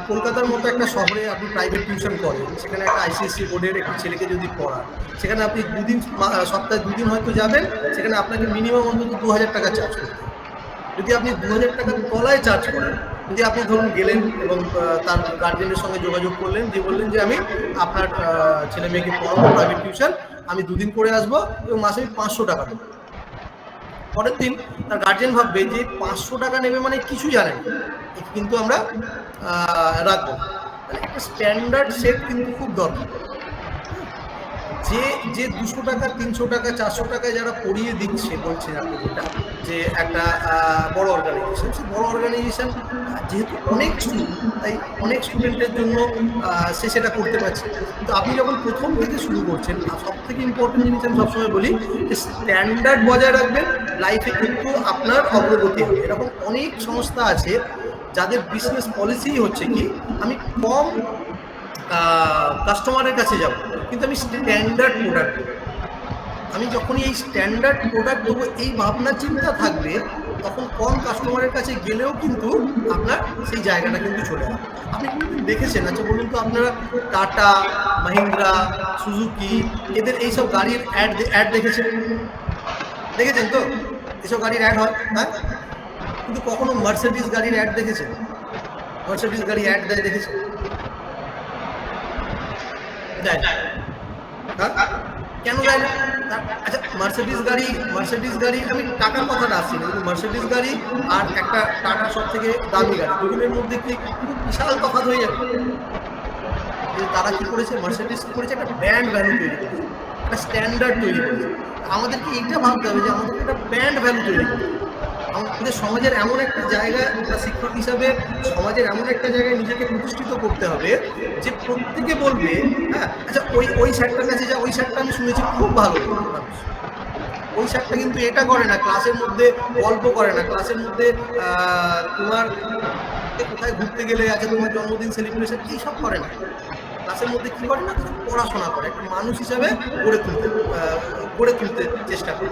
কলকাতার মতো একটা শহরে আপনি প্রাইভেট টিউশন করেন, সেখানে একটা আইসিএসসি বোর্ডের একটি ছেলেকে যদি পড়ান, সেখানে আপনি সপ্তাহে 2 দিন হয়তো যাবেন, সেখানে আপনাকে মিনিমাম অন্তত 2000 টাকা চার্জ করতে হবে। যদি আপনি 2000 টাকার তলায় চার্জ করেন, যদি আপনি ধরুন গেলেন এবং তার গার্জেনের সঙ্গে যোগাযোগ করলেন, যে বললেন যে আমি আপনার ছেলে মেয়েকে পড়াবো প্রাইভেট টিউশন, আমি 2 দিন করে আসবো এবং মাসে 500 টাকা দেবো। পরের দিন তার গার্জেন ভাববে যে 500 টাকা নেবে মানে কিছু জানেন, কিন্তু আমরা রাখবো। তাহলে একটা স্ট্যান্ডার্ড সেট কিন্তু খুব দরকার। যে 200 টাকা, 300 টাকা, 400 টাকায় যারা পড়িয়ে দিচ্ছে, বলছে আপনি যেটা, যে একটা বড় অর্গানাইজেশন, সেই বড় অর্গানাইজেশন যেহেতু অনেক স্টুডেন্ট, তাই অনেক স্টুডেন্টের জন্য সে সেটা করতে পারছে। কিন্তু আপনি যখন প্রথম থেকে শুরু করছেন, সব থেকে ইম্পর্টেন্ট জিনিস আমি সবসময় বলি যে স্ট্যান্ডার্ড বজায় রাখবেন, লাইফে কিন্তু আপনার অগ্রগতি হবে। এরকম অনেক সংস্থা আছে যাদের বিজনেস পলিসি হচ্ছে কি, আমি কম কাস্টমারের কাছে যাব, কিন্তু আমি স্ট্যান্ডার্ড প্রোডাক্ট দেবো। আমি যখনই এই স্ট্যান্ডার্ড প্রোডাক্ট দেবো, এই ভাবনা চিন্তা থাকবে, তখন কম কাস্টমারের কাছে গেলেও কিন্তু আপনার সেই জায়গাটা কিন্তু চলে আসে। আপনি কোনোদিন দেখেছেন, আচ্ছা বলুন তো, আপনারা টাটা, মাহিন্দ্রা, সুজুকি এদের এইসব গাড়ির অ্যাড দেখেছেন? দেখেছেন তো? এসব গাড়ির অ্যাড হয়, হ্যাঁ? কিন্তু কখনো মার্সিডিজ গাড়ির অ্যাড দেখেছেন? মার্সিডিজ গাড়ি অ্যাড দেয় দেখেছেন? দেয় না। হ্যাঁ? কেন দেয় না? আচ্ছা, মার্সিডিজ গাড়ি আমি টাকার কথাটা আসছি না, কিন্তু মার্সিডিজ গাড়ি আর একটা টাটা সব থেকে দামি গাড়ি, দুজনের মধ্যে কি বিশাল তফাৎ হয়ে যাবে? কিন্তু তারা কি করেছে, মার্সিডিজ কি করেছে, একটা ব্র্যান্ড ভ্যালু তৈরি করেছে, একটা স্ট্যান্ডার্ড তৈরি করেছে। আমাদেরকে এইটা ভাবতে হবে যে আমাদেরকে একটা ব্র্যান্ড ভ্যালু তৈরি করতে হবে। আমাদের সমাজের এমন একটা জায়গায়, একটা শিক্ষক হিসাবে সমাজের এমন একটা জায়গায় নিজেকে প্রতিষ্ঠিত করতে হবে যে প্রত্যেকে বলবে, হ্যাঁ আচ্ছা ওই স্যারটার কাছে যা, ওই স্যারটা আমি শুনেছি খুব ভালো মানুষ। ওই স্যারটা কিন্তু এটা করে না, ক্লাসের মধ্যে গল্প করে না, ক্লাসের মধ্যে তোমার কোথায় ঘুরতে গেলে, আচ্ছা তোমার জন্মদিন সেলিব্রেশন এইসব করে না। ক্লাসের মধ্যে কি করে না, পড়াশোনা করে, একটা মানুষ হিসাবে গড়ে তুলতে চেষ্টা করে।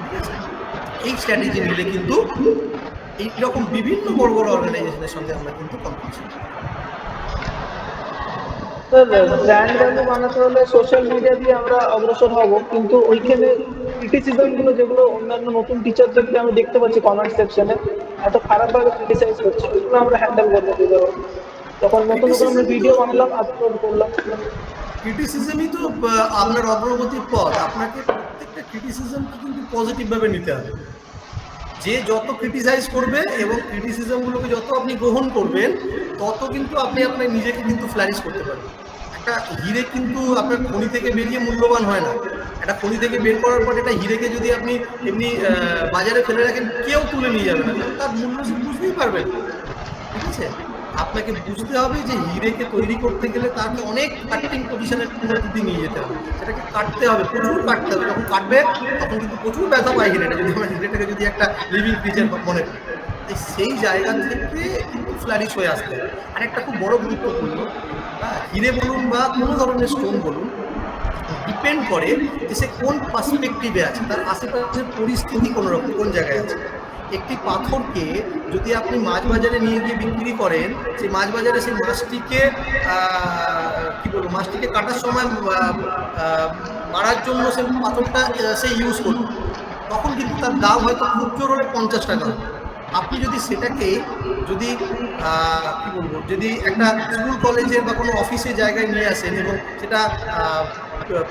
ঠিক আছে? এই স্ট্র্যাটেজি নিলে কিন্তু এইরকম বিভিন্ন বড় বড় অর্গানাইজেশনের সঙ্গে আমরা কিন্তু কম্পিটিশন। ব্র্যান্ড ভ্যালু বানাতে হলে সোশ্যাল মিডিয়া দিয়ে আমরা অগ্রসর হব, কিন্তু ওইখানে ক্রিটিসিজম গুলো যেগুলো অন্যান্য নতুন টিচারদেরকে আমি দেখতে পাচ্ছি কমেন্ট সেকশনে এত খারাপভাবে ক্রিটিসাইজ করছে, ওইগুলো আমরা হ্যান্ডেল করবো কি করে? তখন নতুন নতুন আমরা ভিডিও বানালাম, আপলোড করলাম। ক্রিটিসিজমই তো আপনার অগ্রগতির পথ। আপনাকে প্রত্যেকটা ক্রিটিসিজমকে কিন্তু পজিটিভভাবে নিতে হবে। যে যত ক্রিটিসাইজ করবে এবং ক্রিটিসিজমগুলোকে যত আপনি গ্রহণ করবেন, তত কিন্তু আপনি আপনার নিজেকে কিন্তু ফ্লারিশ করতে পারবেন। একটা হিরে কিন্তু আপনার খনি থেকে বেরিয়ে মূল্যবান হয় না। একটা খনি থেকে বের করার পর একটা হিরেকে যদি আপনি এমনি বাজারে ফেলে রাখেন, কেউ তুলে নিয়ে যাবে না, কারণ তার মূল্য সে বুঝতেই পারবেন। ঠিক আছে? আপনাকে বুঝতে হবে যে হিরেকে তৈরি করতে গেলে তাকে অনেক কাটিং পজিশনের মধ্যে দিয়ে নিয়ে যেতে হবে, সেটাকে কাটতে হবে, প্রচুর কাটতে হবে। যখন কাটবে তখন কিন্তু প্রচুর ব্যথা পায় হিরেটা, যদি আমরা হিরেটাকে যদি একটা লিভিং ক্রিচার মনে করি। তাই সেই জায়গা থেকে কিন্তু ফ্লারিশ হয়ে আসতে হবে। আর একটা খুব বড় গুরুত্বপূর্ণ, হিরে বলুন বা কোনো ধরনের স্টোন বলুন, ডিপেন্ড করে যে সে কোন পার্সপেক্টিভে আছে, তার আশেপাশের পরিস্থিতি কোন জায়গায় আছে। একটি পাথরকে যদি আপনি মাছ বাজারে নিয়ে গিয়ে বিক্রি করেন, সেই মাছ বাজারে সেই মাছটিকে কি বলবো, মাছটিকে কাটার সময় মারার জন্য সে পাথরটা সে ইউজ করবে, তখন কিন্তু তার দাম হয়তো খুব জোর হলে 50 টাকা হবে। আপনি যদি সেটাকে যদি কি বলবো, যদি একটা স্কুল কলেজের বা কোনো অফিসের জায়গায় নিয়ে আসেন এবং সেটা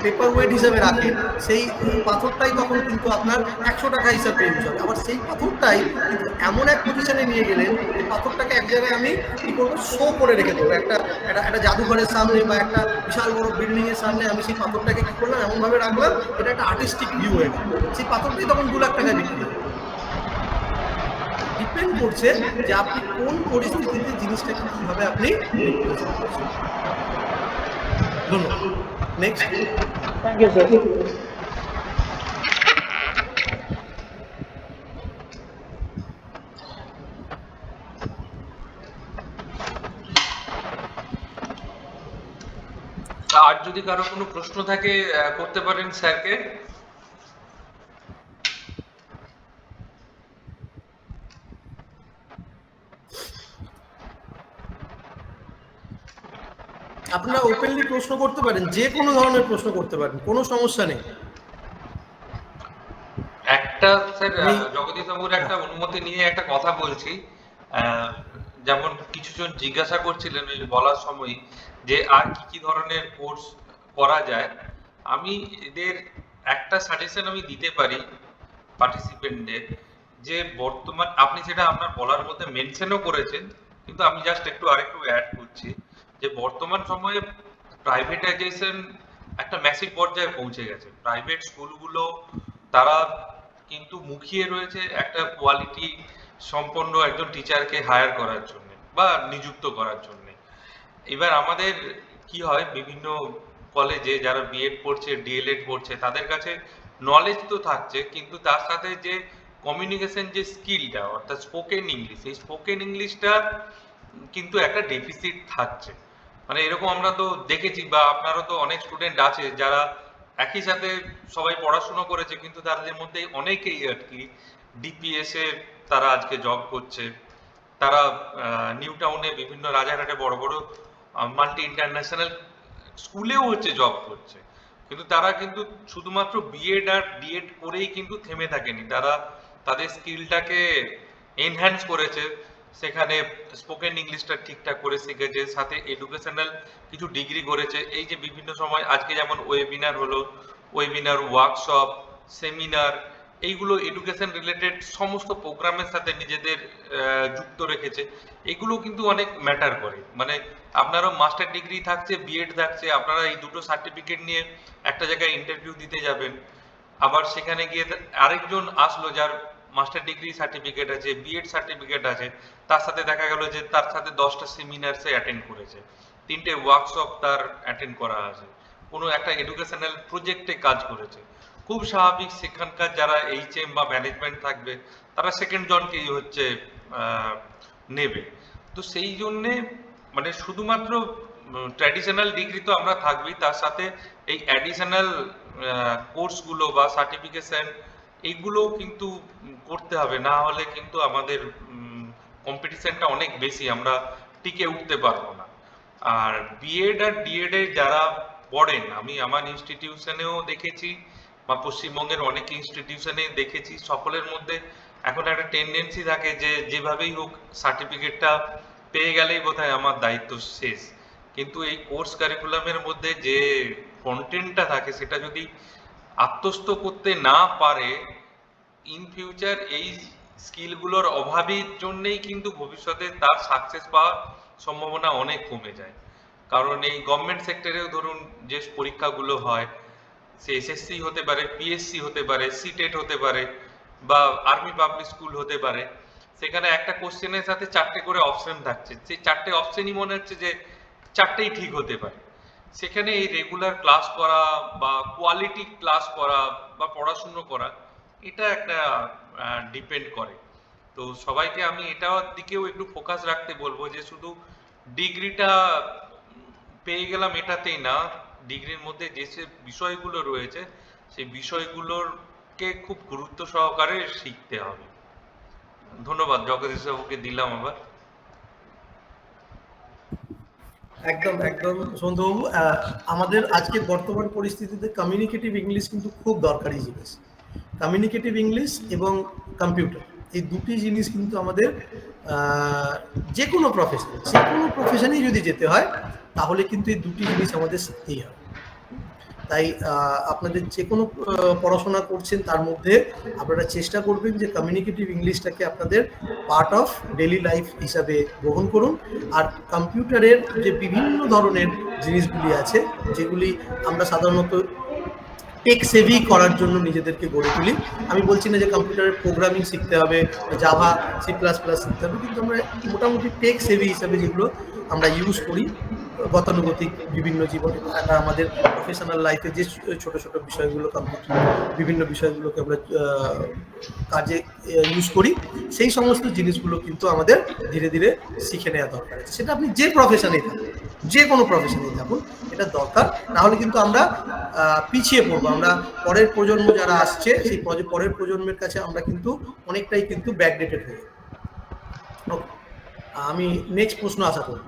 পেপার ওয়েট হিসাবে রাখেন, সেই পাথরটাই তখন কিন্তু আপনার 100 টাকা হিসাবে ইউজ হবে। আবার সেই পাথরটাই কিন্তু এমন এক পজিশনে নিয়ে গেলেন, এই পাথরটাকে এক জায়গায় আমি কি করবো, শো করে রেখে দেবো, একটা জাদুঘরের সামনে বা একটা বিশাল বড় বিল্ডিং এর সামনে আমি সেই পাথরটাকে কি করলাম, এমনভাবে রাখলাম, এটা একটা আর্টিস্টিক ভিউ হয়ে গেল। সেই পাথরটাই তখন 2 লাখ টাকায় বিক্রি হবে। ডিপেন্ড করছে যে আপনি কোন পরিস্থিতিতে জিনিসটাকে কিভাবে আপনি ধন্যবাদ। নেক্সট। Thank you sir. আর যদি কারো কোনো প্রশ্ন থাকে করতে পারেন স্যারকে। আপনারা ওপেনলি প্রশ্ন করতে পারেন, যে কোনো ধরনের প্রশ্ন করতে পারেন, কোনো সমস্যা নেই। একটা স্যার জগদীশ বাবুর একটা অনুমতি নিয়ে একটা কথা বলছি। যেমন কিছুজন জিজ্ঞাসা করছিলেন ওই বলার সময় যে আর কি কি ধরনের কোর্স করা যায়, আমি এদের একটা সাজেশন আমি দিতে পারি পার্টিসিপেন্টদের, যে বর্তমান আপনি সেটা আপনার বলার মধ্যে মেনশনও করেছেন, কিন্তু আমি জাস্ট আরেকটু অ্যাড করছি যে বর্তমান সময়ে প্রাইভেটাইজেশন একটা ম্যাসিভ পর্যায়ে পৌঁছে গেছে। প্রাইভেট স্কুলগুলো তারা কিন্তু মুখিয়ে রয়েছে একটা কোয়ালিটি সম্পন্ন একজন টিচারকে হায়ার করার জন্য বা নিযুক্ত করার জন্য। এবার আমাদের কি হয়, বিভিন্ন কলেজে যারা বিএড পড়ছে, ডিএলএড পড়ছে, তাদের কাছে নলেজ তো থাকছে, কিন্তু তার সাথে যে কমিউনিকেশন যে স্কিলটা, অর্থাৎ স্পোকেন ইংলিশ, এই স্পোকেন ইংলিশটা কিন্তু একটা ডেফিসিট থাকছে। মানে এরকম আমরা তো দেখেছি, বা আপনারও তো অনেক স্টুডেন্ট আছে যারা একই সাথে সবাই পড়াশোনা করেছে, কিন্তু তাদের মধ্যে অনেকেই আর কি ডিপিএস এর তারা আজকে জব করছে, তারা নিউ টাউনে বিভিন্ন রাজারহাটে বড় বড় মাল্টি ইন্টারন্যাশনাল স্কুলেও হচ্ছে জব করছে। কিন্তু তারা কিন্তু শুধুমাত্র বিএড আর ডিএড করেই কিন্তু থেমে থাকেনি, তারা তাদের স্কিলটাকে এনহ্যান্স করেছে, সেখানে স্পোকেন ইংলিশটা ঠিকঠাক করে শিখেছে, সাথে এডুকেশনাল কিছু ডিগ্রি করেছে। এই যে বিভিন্ন সময় আজকে যেমন ওয়েবিনার হলো, ওয়েবিনার, ওয়ার্কশপ, সেমিনার, এইগুলো এডুকেশন রিলেটেড সমস্ত প্রোগ্রামের সাথে নিজেদের যুক্ত রেখেছে। এগুলো কিন্তু অনেক ম্যাটার করে। মানে আপনারও মাস্টার ডিগ্রি থাকছে, বিএড থাকছে, আপনারা এই দুটো সার্টিফিকেট নিয়ে একটা জায়গায় ইন্টারভিউ দিতে যাবেন, আবার সেখানে গিয়ে আরেকজন আসলো যার মাস্টার ডিগ্রি সার্টিফিকেট আছে, বিএড সার্টিফিকেট আছে, তার সাথে দেখা গেল যে তার সাথে 10টা সেমিনার সে অ্যাটেন্ড করেছে, 3টে ওয়ার্কশপ তার অ্যাটেন্ড করা আছে, কোনো একটা এডুকেশনাল প্রজেক্টে কাজ করেছে। খুব স্বাভাবিক সেখানকার যারা এইচএম বা ম্যানেজমেন্ট থাকবে তারা সেকেন্ড জনকেই হচ্ছে নেবে। তো সেই জন্যে মানে শুধুমাত্র ট্র্যাডিশনাল ডিগ্রি তো আমরা থাকবেই, তার সাথে এই অ্যাডিশনাল কোর্সগুলো বা সার্টিফিকেশন এইগুলোও কিন্তু করতে হবে, না হলে কিন্তু আমাদের কম্পিটিশনটা অনেক বেশি, আমরা টিকে উঠতে পারবো না। আর বিএড আর ডিএড এ যারা পড়েন, আমি আমার ইনস্টিটিউশনেও দেখেছি বা পশ্চিমবঙ্গের অনেক ইনস্টিটিউশনে দেখেছি, সকলের মধ্যে এখন একটা টেন্ডেন্সি থাকে যে যেভাবেই হোক সার্টিফিকেটটা পেয়ে গেলেই বোধহয় আমার দায়িত্ব শেষ। কিন্তু এই কোর্স কারিকুলামের মধ্যে যে কন্টেন্টটা থাকে সেটা যদি আত্মস্থ করতে না পারে, ইন ফিউচার এই স্কিলগুলোর অভাবের জন্যেই কিন্তু ভবিষ্যতে তার সাকসেস পাওয়ার সম্ভাবনা অনেক কমে যায়। কারণ এই গভর্নমেন্ট সেক্টরেও ধরুন যে পরীক্ষাগুলো হয়, সে এসএসসি হতে পারে, পিএসসি হতে পারে, সিটেট হতে পারে, বা আর্মি পাবলিক স্কুল হতে পারে, সেখানে একটা কোশ্চেনের সাথে 4টে করে অপশন থাকছে, সেই 4টে অপশনই মনে হচ্ছে যে 4টেই ঠিক হতে পারে। সেখানে এই রেগুলার ক্লাস করা বা কোয়ালিটি ক্লাস করা বা পড়াশুনো করা, এটা একটা ডিপেন্ড করে। তো সবাইকে আমি এটার দিকেও একটু ফোকাস রাখতে বলবো যে শুধু ডিগ্রিটা পেয়ে গেলাম এটাতেই না, ডিগ্রির মধ্যে যে যে বিষয়গুলো রয়েছে সেই বিষয়গুলোরকে খুব গুরুত্ব সহকারে শিখতে হবে। ধন্যবাদ, জগদীশ বাবুকে দিলাম আবার। একদম একদম সন্ধ্যবাবু, আমাদের আজকে বর্তমান পরিস্থিতিতে কমিউনিকেটিভ ইংলিশ কিন্তু খুব দরকারি জিনিস। কমিউনিকেটিভ ইংলিশ এবং কম্পিউটার, এই দুটি জিনিস কিন্তু আমাদের যে কোনো প্রফেশনেই যদি যেতে হয় তাহলে কিন্তু এই দুটি জিনিস আমাদের শিখতেই হবে। তাই আপনাদের যে কোনো পড়াশোনা করছেন তার মধ্যে আপনারা চেষ্টা করবেন যে কমিউনিকেটিভ ইংলিশটাকে আপনাদের পার্ট অফ ডেইলি লাইফ হিসাবে গ্রহণ করুন। আর কম্পিউটারের যে বিভিন্ন ধরনের জিনিসগুলি আছে যেগুলি আমরা সাধারণত টেক সেভি করার জন্য নিজেদেরকে গড়ে তুলি, আমি বলছি না যে কম্পিউটারের প্রোগ্রামিং শিখতে হবে, জাভা, সি প্লাস প্লাস শিখতে হবে, কিন্তু আমরা মোটামুটি টেক সেভি হিসাবে যেগুলো আমরা ইউজ করি গতানুগতিক বিভিন্ন জীবনে, আমাদের প্রফেশনাল লাইফে যে ছোট ছোট বিষয়গুলো, কম্পিউটার বিভিন্ন বিষয়গুলোকে আমরা কাজে ইউজ করি, সেই সমস্ত জিনিসগুলো কিন্তু আমাদের ধীরে ধীরে শিখে নেওয়া দরকার আছে। সেটা আপনি যে প্রফেশনেই থাকুন, যে কোনো প্রফেশনেই থাকুন, এটা দরকার। নাহলে কিন্তু আমরা পিছিয়ে পড়বো। আমরা পরের প্রজন্ম যারা আসছে সেই পরের প্রজন্মের কাছে আমরা কিন্তু অনেকটাই কিন্তু ব্যাকডেটেড হয়ে যাবো। ওকে, আমি নেক্সট প্রশ্ন আশা করব।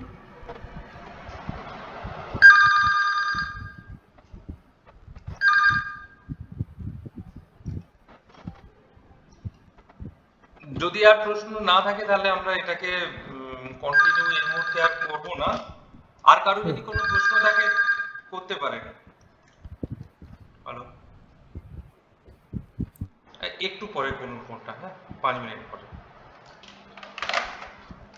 যদি আর প্রশ্ন না থাকে তাহলে আমরা এটাকে কন্টিনিউ এই মুহূর্তে আর করবো না। আর কারো যদি কোনো প্রশ্ন থাকে করতে পারেন। ভালো, একটু পরে করুন ফোনটা, হ্যাঁ 5 মিনিট পরে।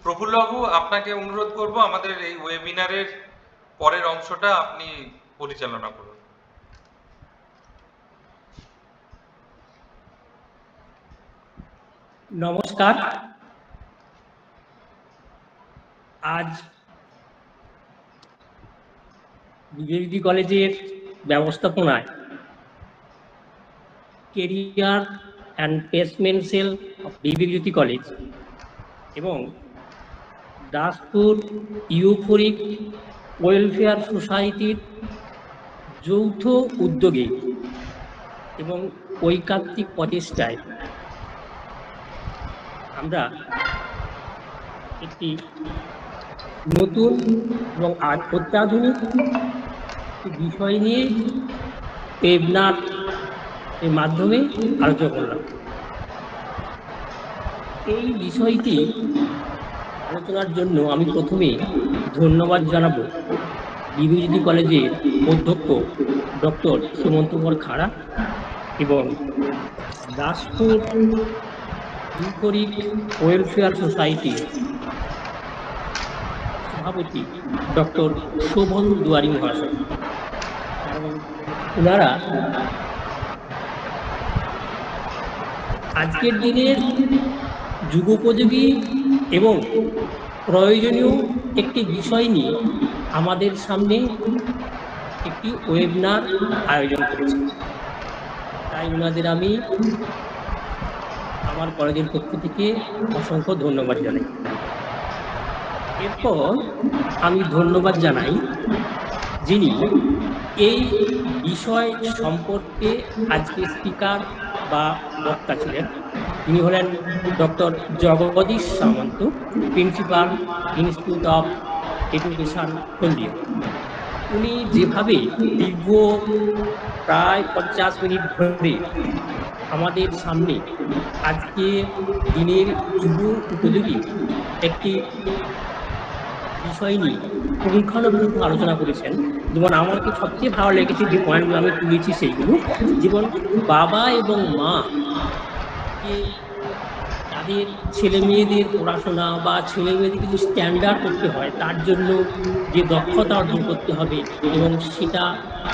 প্রফুল্লবাবু, আপনাকে অনুরোধ করব আমাদের এই ওয়েবিনারের পরের অংশটা আপনি পরিচালনা করুন। নমস্কার। আজ বিবেকানন্দ কলেজের ব্যবস্থাপনায় career and placement sell of Vivekananda college এবং দাসপুর ইউফোরিক ওয়েলফেয়ার সোসাইটির যৌথ উদ্যোগে এবং ঐকান্তিক প্রচেষ্টায় আমরা একটি নতুন এবং অত্যাধুনিক একটি বিষয় নিয়ে ওয়েবিনার এর মাধ্যমে আলোচনা করলাম। এই বিষয়টি আলোচনার জন্য আমি প্রথমে ধন্যবাদ জানাবো বিবিজিটি কলেজের অধ্যক্ষ ডক্টর সুমন্ত কুমার খাড়া এবং দাসপুর ইউফোরিক ওয়েলফেয়ার সোসাইটি সভাপতি ডক্টর শোভন দুয়ারি মহাশয়। কারণ ওনারা আজকের দিনের যুগোপযোগী এবং প্রয়োজনীয় একটি বিষয় নিয়ে আমাদের সামনে একটি ওয়েবিনার আয়োজন করেছে। তাই ওনাদের আমি আমার কলেজের পক্ষ থেকে অসংখ্য ধন্যবাদ জানাই। এরপর আমি ধন্যবাদ জানাই যিনি এই বিষয় সম্পর্কে আজকে স্পিকার বা বক্তা ছিলেন। তিনি হলেন doctor Jagadish Samanta, principal, institute of education Haldia. উনি যেভাবে দীর্ঘ প্রায় 50 মিনিট ধরে আমাদের সামনে আজকে দিনের যুব উপযোগী একটি বিষয় নিয়ে পুঙ্খানুপুঙ্খ আলোচনা করেছেন, যেমন আমাকে সবচেয়ে ভালো লেগেছে যে পয়েন্টগুলো আমি তুলেছি সেইগুলো, যেমন বাবা এবং মা কে তাদের ছেলে মেয়েদের পড়াশোনা বা ছেলে মেয়েদের কিছু স্ট্যান্ডার্ড করতে হয়, তার জন্য যে দক্ষতা অর্জন করতে হবে, এবং সেটা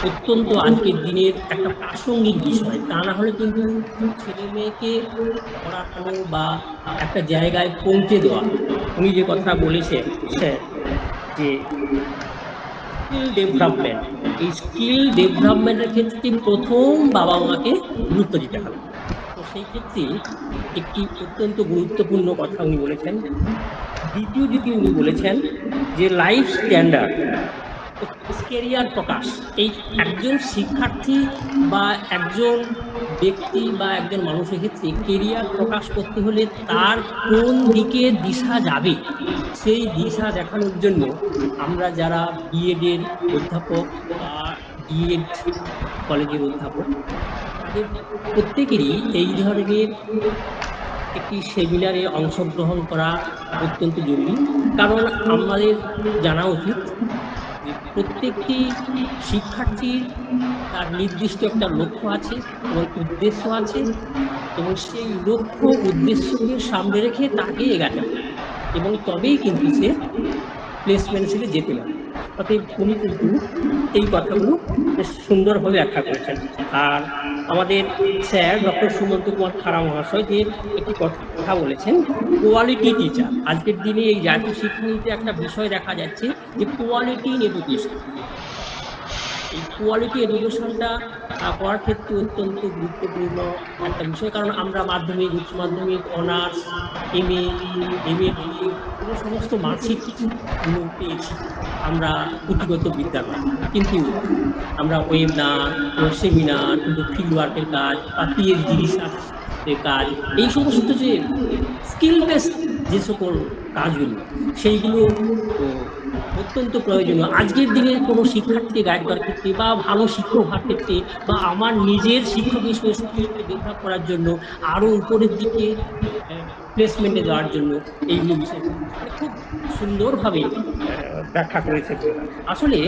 অত্যন্ত আজকের দিনের একটা প্রাসঙ্গিক বিষয়। তা না হলে কিন্তু ছেলে মেয়েকে পড়ানো বা একটা জায়গায় পৌঁছে দেওয়া, উনি যে কথা বলেছেন স্যার, যে স্কিল ডেভেলপমেন্ট, এই স্কিল ডেভেলপমেন্টের ক্ষেত্রে প্রথম বাবা মাকে গুরুত্ব দিতে হবে। তো সেই ক্ষেত্রে একটি অত্যন্ত গুরুত্বপূর্ণ কথা উনি বলেছেন। দ্বিতীয় যেটি উনি বলেছেন যে লাইফ স্ট্যান্ডার্ড, কেরিয়ার প্রকাশ। এই একজন শিক্ষার্থী বা একজন ব্যক্তি বা একজন মানুষের ক্ষেত্রে কেরিয়ার প্রকাশ করতে হলে তার কোন দিকে দিশা যাবে, সেই দিশা দেখানোর জন্য আমরা যারা বিএডের অধ্যাপক বা ডিএড কলেজের অধ্যাপক, তাদের প্রত্যেকেরই এই ধরনের একটি সেমিনারে অংশগ্রহণ করা অত্যন্ত জরুরি। কারণ আমাদের জানা উচিত যে প্রত্যেকটি শিক্ষার্থীর তার নির্দিষ্ট একটা লক্ষ্য আছে এবং উদ্দেশ্য আছে, এবং সেই লক্ষ্য উদ্দেশ্যকে সামনে রেখে তাকে এগাতে হবে, এবং তবেই কিন্তু সে প্লেসমেন্ট হিসেবে যেতে পারে। অতএব উনি কিন্তু এই কথাগুলো বেশ সুন্দরভাবে ব্যাখ্যা করেছেন। আর আমাদের স্যার ডক্টর সুমন্ত কুমার খাড়া মহাশয় যে একটি কথা বলেছেন, কোয়ালিটি টিচার। আজকের দিনে এই জাতীয় শিক্ষানীতিতে একটা বিষয় দেখা যাচ্ছে যে কোয়ালিটি ইন এডুকেশন। এই কোয়ালিটি এডুকেশনটা করার ক্ষেত্রে অত্যন্ত গুরুত্বপূর্ণ একটা বিষয়। কারণ আমরা মাধ্যমিক, উচ্চ মাধ্যমিক, অনার্স, এমএ, বিএ এগুলো সমস্ত মার্কশিট পেয়েছি আমরা পুঁথিগত বিদ্যার মাধ্যমে, কিন্তু আমরা ওয়েবিনার, সেমিনার, কিন্তু ফিল্ড ওয়ার্কের কাজ বা পিএইচডি রিসার্চের কাজ, এই সমস্ত যে স্কিল বেসড যে সকল কাজগুলো, সেইগুলো অত্যন্ত প্রয়োজনীয় আজকের দিনে কোনো শিক্ষার্থীকে গাইড করার ক্ষেত্রে বা ভালো শিক্ষক হওয়ার ক্ষেত্রে, বা আমার নিজের শিক্ষক স্কিলকে ডেভেলপ করার জন্য, আরও উপরের দিকে প্লেসমেন্টে যাওয়ার জন্য। এইগুলো বিষয় খুব সুন্দরভাবে ব্যাখ্যা করেছে। আসলে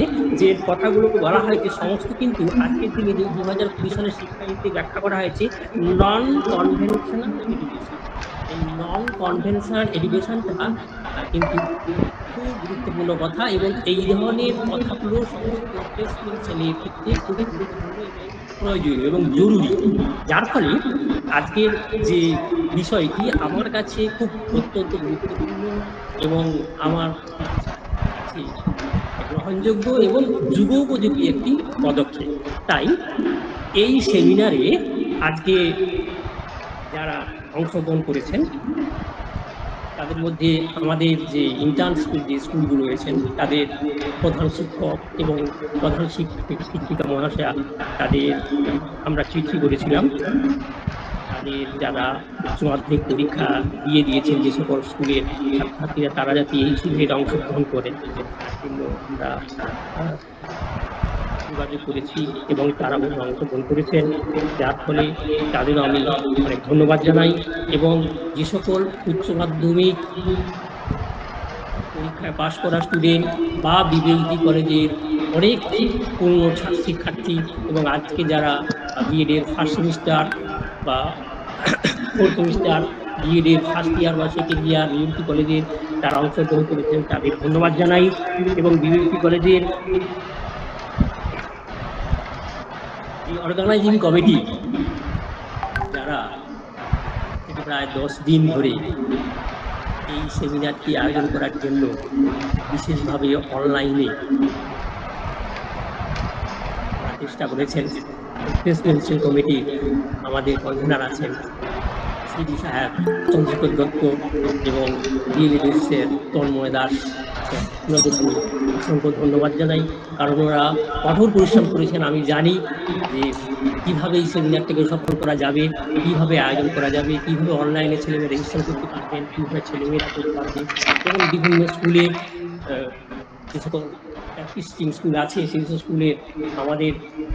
যে কথাগুলো বলা হয়েছে সমস্ত কিন্তু আজকের দিনে যে 2020 সালের শিক্ষানীতি ব্যাখ্যা করা হয়েছে নন কনভেনশনাল এডুকেশন। এই নন কনভেনশনাল এডুকেশনটা কিন্তু খুব গুরুত্বপূর্ণ কথা, এবং এই ধরনের কথাগুলো সমস্ত প্লেসমেন্ট ছেলের ক্ষেত্রে খুবই গুরুত্বপূর্ণ এবং প্রয়োজনীয় এবং জরুরি। যার ফলে আজকের যে বিষয়টি আমার কাছে খুব অত্যন্ত গুরুত্বপূর্ণ এবং আমার কাছে গ্রহণযোগ্য এবং যুগোপযোগী একটি পদক্ষেপ। তাই এই সেমিনারে আজকে যারা অংশগ্রহণ করেছেন তাদের মধ্যে আমাদের যে ইন্টার্ন স্কুল, যে স্কুলগুলো রয়েছেন, তাদের প্রধান শিক্ষক এবং প্রধান শিক্ষিকা মহাশয়া, তাদের আমরা চিঠি করেছিলাম। আমাদের যারা উচ্চ মাধ্যমিক পরীক্ষা দিয়ে দিয়েছেন যে সকল স্কুলের ছাত্রছাত্রীরা, তারা যাতে এই শিবিরে অংশগ্রহণ করে তার জন্য আমরা যোগাযোগ করেছি এবং তারা অংশগ্রহণ করেছেন, যার ফলে তাদেরও আমি অনেক ধন্যবাদ জানাই। এবং যে সকল উচ্চ মাধ্যমিক পরীক্ষায় পাশ করা স্টুডেন্ট বা বিবেচনা কলেজের অনেক পুরনো শিক্ষার্থী এবং আজকে যারা বিএড এর ফার্স্ট সেমিস্টার বা ফোর্থ সেমিস্টার, বিএড এর ফার্স্ট ইয়ার বা সেকেন্ড ইয়ার বিবেচনা কলেজের তারা অংশগ্রহণ করেছেন, তাদের ধন্যবাদ জানাই। এবং বিবেচনা কলেজের এই অর্গানাইজিং কমিটি যারা থেকে প্রায় 10 দিন ধরে এই সেমিনারটি আয়োজন করার জন্য বিশেষভাবে অনলাইনে চেষ্টা করেছেন। প্রেসিডেন্সিয়াল কমিটি আমাদের কনভেনার আছেন সিডি সাহেব, চন্দ্রশেখর দত্ত এবং ডিএলএডএসের তন্ময় দাস আছেন। ওনাদের আমি অসংখ্য ধন্যবাদ জানাই, কারণ ওরা কঠোর পরিশ্রম করেছেন। আমি জানি যে কিভাবে এই সেমিনারটাকে সফল করা যাবে, কিভাবে আয়োজন করা যাবে, কিভাবে অনলাইনে ছেলেমেয়েরা রেজিস্ট্রেশন করতে পারবেন, কিভাবে ছেলেমেয়েরা করতে পারবে এবং বিভিন্ন স্কুলে যে সকল প্র্যাকটিসিং স্কুল আছে সেই স্কুলে আমাদের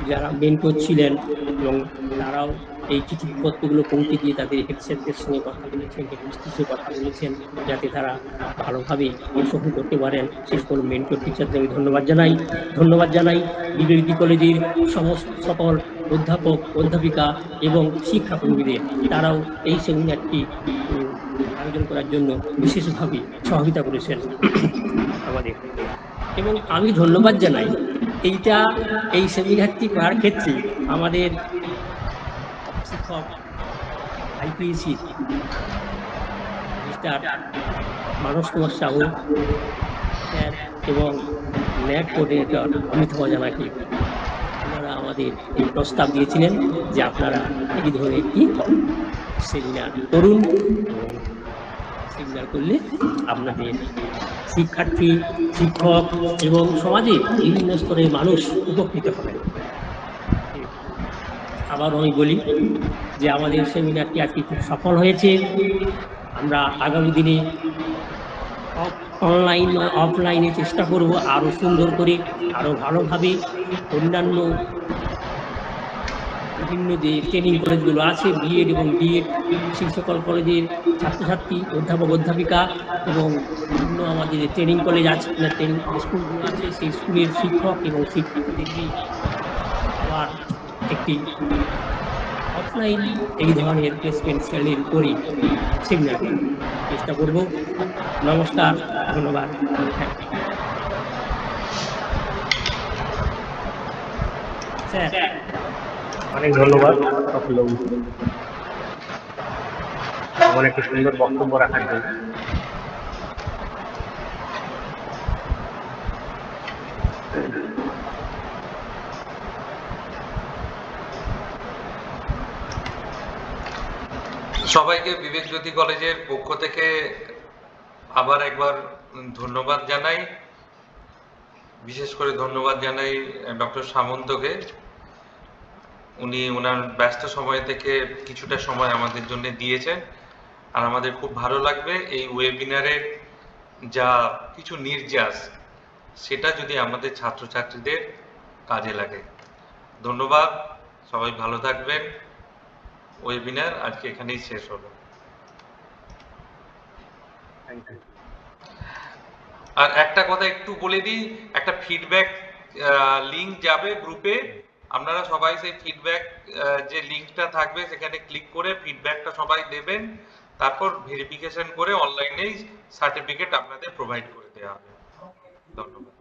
যারা মেন্টর ছিলেন এবং তারাও এই চিঠিপত্রগুলো পৌঁছে দিয়ে তাদের হেডস্যারদের সঙ্গে কথা বলেছেন, হেডমিস্ট্রেসের সঙ্গে কথা বলেছেন, যাতে তারা ভালোভাবে অংশগ্রহণ করতে পারেন। সেই সকল মেন্টর টিচারদের আমি ধন্যবাদ জানাই বিবেচনা কলেজের সমস্ত সকল অধ্যাপক, অধ্যাপিকা এবং শিক্ষাকর্মীদের। তারাও এই সেমিনারটি আয়োজন করার জন্য বিশেষভাবে সহযোগিতা করেছেন আমাদের। এবং আমি ধন্যবাদ জানাই এই সেমিনারটি করার ক্ষেত্রে আমাদের শিক্ষক আইপিএসি মিস্টার মানস কুমার সাহু স্যার এবং ন্যাক কোঅর্ডিনেটর অমিত জানাকে। ওনারা আমাদের এই প্রস্তাব দিয়েছিলেন যে আপনারা এই ধরনের একটি সেমিনার করুন, এবং সেমিনার করলে আপনাদের শিক্ষার্থী, শিক্ষক এবং সমাজে বিভিন্ন স্তরের মানুষ উপকৃত হবেন। আবার আমি বলি যে আমাদের সেমিনারটি আজকে খুব সফল হয়েছে। আমরা আগামী দিনে অনলাইন অফলাইনে চেষ্টা করব আরো সুন্দর করে, আরো ভালোভাবে অন্যান্য বিভিন্ন যে ট্রেনিং কলেজগুলো আছে বিএড এবং ডিএড, সেই সকল কলেজের ছাত্রছাত্রী, অধ্যাপক, অধ্যাপিকা এবং বিভিন্ন আমাদের যে ট্রেনিং কলেজ আছে, ট্রেনিং স্কুলগুলো আছে, সেই স্কুলের শিক্ষক এবং শিক্ষার্থীদেরকে আবার একটি অফলাইন এই ধরনের প্লেসমেন্ট সেলের উপরই সেমিনার চেষ্টা করব। নমস্কার, ধন্যবাদ। স্যার অনেক ধন্যবাদ এমন একটি সুন্দর বক্তব্য রাখার জন্য। সবাইকে বিবেক জ্যোতি কলেজের পক্ষ থেকে আবার একবার ধন্যবাদ জানাই। বিশেষ করে ধন্যবাদ জানাই ডক্টর সামন্তকে। উনি ওনার ব্যস্ত সময় থেকে কিছুটা সময় আমাদের জন্য দিয়েছেন, আর আমাদের খুব ভালো লাগবে এই ওয়েবিনারের যা কিছু নির্যাস সেটা যদি আমাদের ছাত্রছাত্রীদের কাজে লাগে। ধন্যবাদ, সবাই ভালো থাকবেন। ওয়েবিনার আজকে এখানেই শেষ হলো। আর একটা কথা একটু বলে দিই, একটা ফিডব্যাক লিংক যাবে গ্রুপে, আপনারা সবাই সেই ফিডব্যাক যে লিংকটা থাকবে সেখানে ক্লিক করে ফিডব্যাকটা সবাই দেবেন, তারপর ভেরিফিকেশন করে অনলাইনেই সার্টিফিকেট আপনাদের প্রোভাইড করে দেওয়া হবে। ধন্যবাদ।